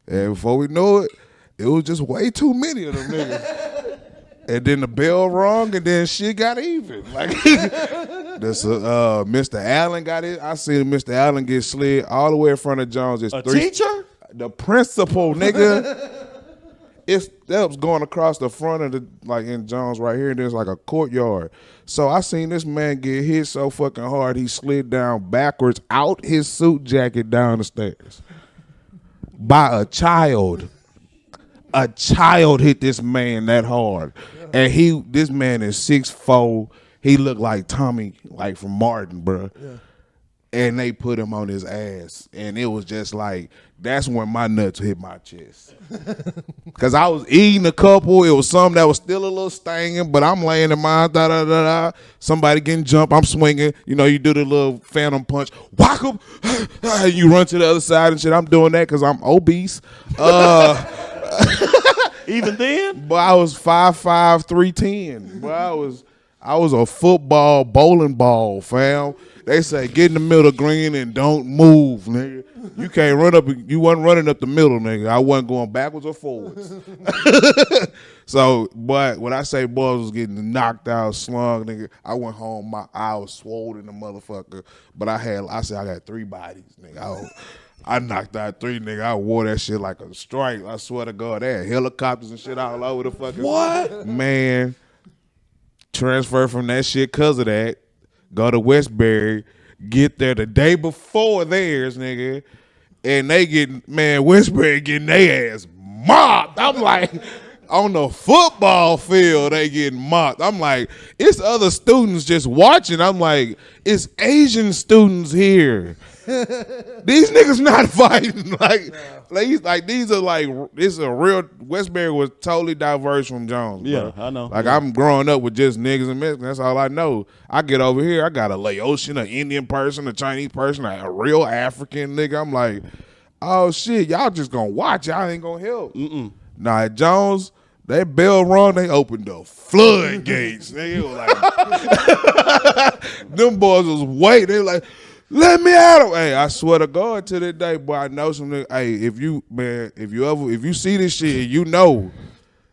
D: And before we know it, it was just way too many of them niggas. And then the bell rung, and then shit got even. Like, this Mr. Allen got it. I seen Mr. Allen get slid all the way in front of Jones. It's
C: teacher?
D: The principal, nigga. That was going across the front of like in Jones right here, and there's like a courtyard. So I seen this man get hit so fucking hard, he slid down backwards out his suit jacket down the stairs. By a child. A child hit this man that hard. And this man is 6'4". He looked like Tommy, like from Martin, bro. Yeah. And they put him on his ass. And it was just like, that's when my nuts hit my chest. Because I was eating a couple. It was some that was still a little stinging, but I'm laying in mine, da-da-da-da. Somebody getting jumped, I'm swinging. You know, you do the little phantom punch. Whack 'em. You run to the other side and shit. I'm doing that because I'm obese.
C: Even then?
D: But I was 5'5", 310. But I was a football bowling ball, fam. They say get in the middle green and don't move, nigga. You can't run up. You wasn't running up the middle, nigga. I wasn't going backwards or forwards. So, but when I say boys was getting knocked out, slung, nigga, I went home. My eye was swollen, the motherfucker. But I said I got 3 bodies, nigga. I knocked out 3, nigga. I wore that shit like a stripe. I swear to God, they had helicopters and shit all over the fucking.
A: What?
D: Man, transfer from that shit because of that. Go to Westbury, get there the day before theirs, nigga, and Westbury getting their ass mopped. I'm like, on the football field, they getting mopped. I'm like, it's other students just watching. I'm like, it's Asian students here. These niggas not fighting. These are like, this is a real, Westbury was totally diverse from Jones, bro.
C: Yeah, I know.
D: Like, I'm growing up with just niggas and Mexicans. That's all I know. I get over here, I got a Laotian, an Indian person, a Chinese person, a real African nigga. I'm like, oh shit, y'all just gonna watch. Y'all ain't gonna help. Nah, at Jones, that bell rung, they opened the floodgates. They were like, them boys was waiting. They were like, let me out. Hey, I swear to God, to this day, boy, I know some niggas. Hey, if you see this shit, and you know,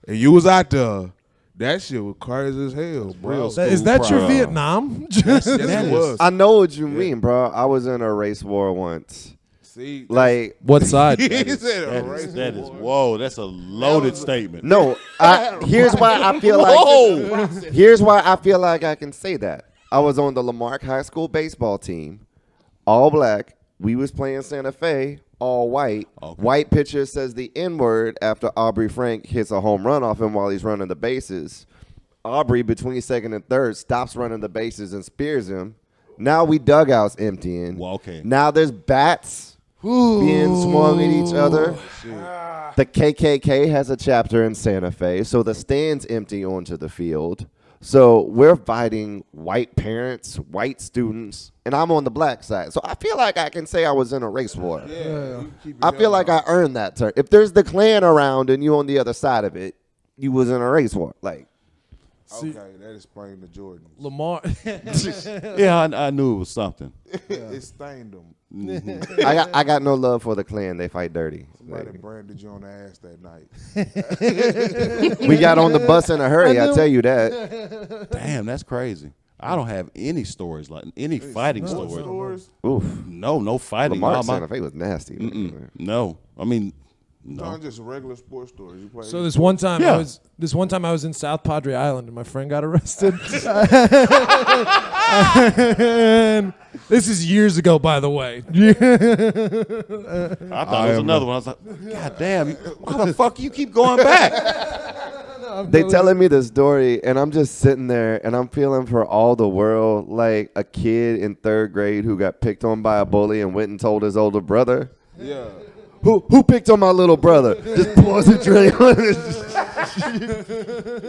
D: and you was out there, that shit was crazy as hell, bro.
A: Is that your Vietnam?
D: Yes, it was.
B: I know what you mean, bro. I was in a race war once.
D: See,
B: Like,
A: What side?
D: he said a race
C: That is,
D: war.
C: whoa, that's a loaded statement.
B: no, here's why I feel like. Here's why I feel like I can say that. I was on the Lamarck High School baseball team, all black. We was playing Santa Fe, all white.
C: Okay.
B: White pitcher says the N-word after Aubrey Frank hits a home run off him while he's running the bases. Aubrey, between second and third, stops running the bases and spears him. Now we dugouts emptying.
C: Well, okay.
B: Now there's bats being swung at each other. The KKK has a chapter in Santa Fe, so the stands empty onto the field. So we're fighting white parents, white students, and I'm on the black side. So I feel like I can say I was in a race war. I feel like I earned that term. If there's the Klan around and you on the other side of it, you was in a race war. Like,
D: Okay, that explained the Jordans.
A: Lamar.
C: Yeah, I knew it was something.
D: It stained them.
B: I got no love for the Klan. They fight dirty.
D: Somebody branded you on the ass that night.
B: We got on the bus in a hurry. I tell you that.
C: Damn, that's crazy. I don't have any stories like any fighting stories.
D: Stores?
B: Oof.
C: No fighting.
B: Lamar
C: All my-
B: Santa Fe was nasty.
C: no, I mean,
D: No,
C: no.
D: just regular sports stores. You play.
A: So this one time
C: Yeah.
A: I was in South Padre Island and my friend got arrested. And this is years ago, by the way.
C: I thought it was another one. I was like, God damn, why the fuck you keep going back?
B: They telling me the story, and I'm just sitting there, and I'm feeling for all the world like a kid in 3rd grade who got picked on by a bully and went and told his older brother.
D: Yeah.
B: Who picked on my little brother? Just pours a drink on it.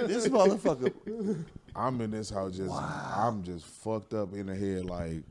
C: This motherfucker.
D: I'm in this house I'm just fucked up in the head like,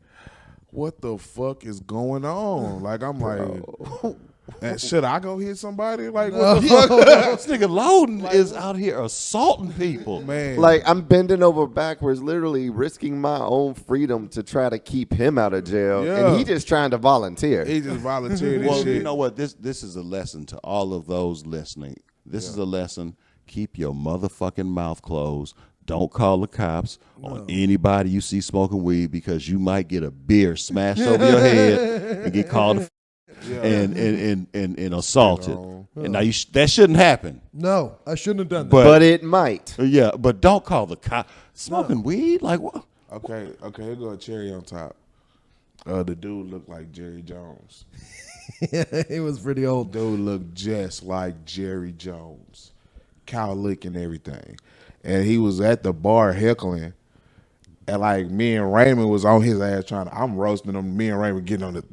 D: what the fuck is going on? Like I'm like, should I go hit somebody? Like what the fuck?
C: This nigga Loden is out here assaulting people.
D: Man.
B: Like I'm bending over backwards, literally risking my own freedom to try to keep him out of jail,
D: Yeah.
B: and he just trying to volunteer.
D: he just volunteered this
C: Well,
D: shit.
C: you know what? This is a lesson to all of those listening. This is a lesson. Keep your motherfucking mouth closed. Don't call the cops on anybody you see smoking weed because you might get a beer smashed over your head and get called and assaulted. And now that shouldn't happen.
A: No, I shouldn't have done that.
B: But it might.
C: Yeah, but don't call the cop. Smoking weed? Like what?
D: Okay, here go a cherry on top. The dude looked like Jerry Jones.
A: He was pretty old.
D: Dude looked just like Jerry Jones. Cowlick and everything. And he was at the bar heckling. And like me and Raymond was on his ass I'm roasting him. Me and Raymond getting on the,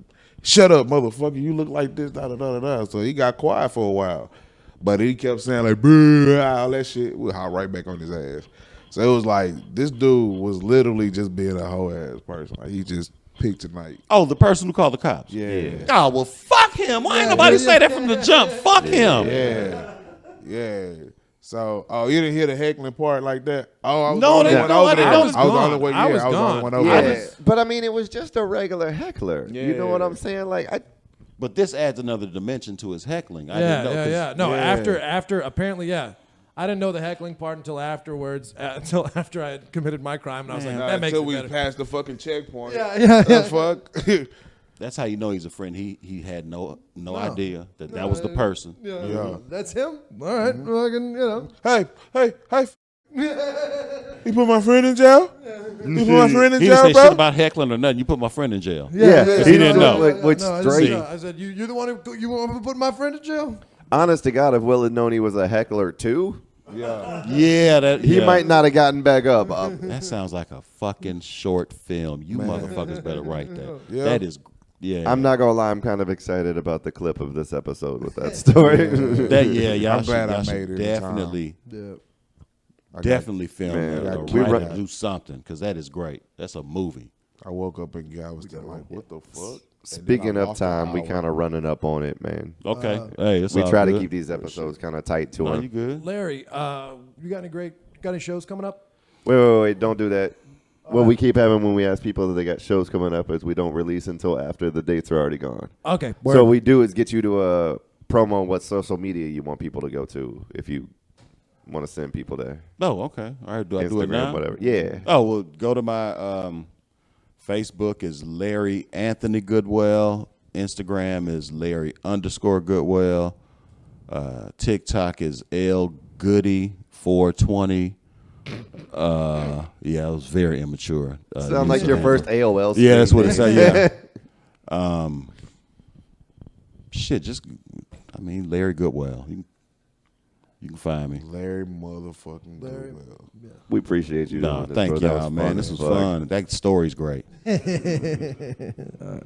D: shut up, motherfucker. You look like this, da da da da da. So he got quiet for a while. But he kept saying like, boo, all that shit. We hop right back on his ass. So it was like, this dude was literally just being a whole ass person. Like he just picked tonight.
C: Oh, the person who called the cops.
D: Yeah.
C: Oh, well, fuck him. Why ain't nobody say that from the jump? Fuck him.
D: Yeah. So, you didn't hear the heckling part like that? Oh, I was
C: No,
D: the only
C: they-
D: one
C: no,
D: over
C: they-
D: there.
C: I
A: was
D: I was the
A: gone.
D: only one.
A: I was
D: the only
A: gone.
D: one over
B: Yeah,
D: there.
B: but I mean, it was just a regular heckler. You know what I'm saying? Like,
C: But this adds another dimension to his heckling. I
A: Yeah,
C: didn't know.
A: yeah. No,
D: Yeah.
A: after apparently, yeah. I didn't know the heckling part until afterwards, until after I had committed my crime, and I was like, that makes
D: Until
A: it
D: we
A: better.
D: passed the fucking checkpoint.
A: Yeah.
D: The fuck?
C: That's how you know he's a friend. He had no idea that was the person.
D: Yeah.
A: That's him. All right, well, I can,
D: Hey. You put my friend in jail? You put my friend in
C: He didn't
D: jail,
C: say
D: bro?
C: shit about heckling or nothing. You put my friend in jail.
B: yeah,
C: He didn't know.
B: Like,
A: No,
B: straight.
A: I said, you're the one who you want to put my friend in jail?
B: Honest to God, if Will had known he was a heckler too,
C: Yeah,
B: he might not have gotten back up.
C: That sounds like a fucking short film. You motherfuckers better write that.
D: Yeah.
C: That is, yeah.
B: I'm not gonna lie, I'm kind of excited about the clip of this episode with that story.
C: Y'all
D: I'm glad I
C: y'all
D: made it in
C: definitely,
A: Yeah.
C: definitely film
B: Man,
C: it or
B: we
C: write
B: run-
C: it, do something because that is great. That's a movie.
D: I woke up and I was there like, what the fuck?
B: Speaking of time, we kind of running up on it, man.
C: Okay, hey, it's
B: We
C: all
B: try to
C: good.
B: keep these episodes kind of tight to
C: No,
B: them.
C: you good?
A: Larry, you got any shows coming up?
B: Wait, don't do that. What we keep having when we ask people that they got shows coming up is we don't release until after the dates are already gone.
A: Okay.
B: So what we do is get you to a promo on what social media you want people to go to if you want to send people there.
C: Oh, okay. All right. Do I do it
B: Instagram,
C: now?
B: whatever. Yeah.
C: Oh, well, go to my Facebook is Larry Anthony Goodwell. Instagram is Larry_Goodwell. TikTok is LGoody420. Yeah, it was very immature.
B: Sound like your first AOL.
C: Yeah, that's what it
B: screen.
C: said. Yeah. Larry Goodwell. You can find me.
D: Larry motherfucking Goodwell.
B: We appreciate you.
C: No,
B: doing this,
C: thank
B: bro. That
C: y'all, man.
B: fun
C: This
B: as
C: was
B: fuck.
C: fun. That story's great.
A: All right.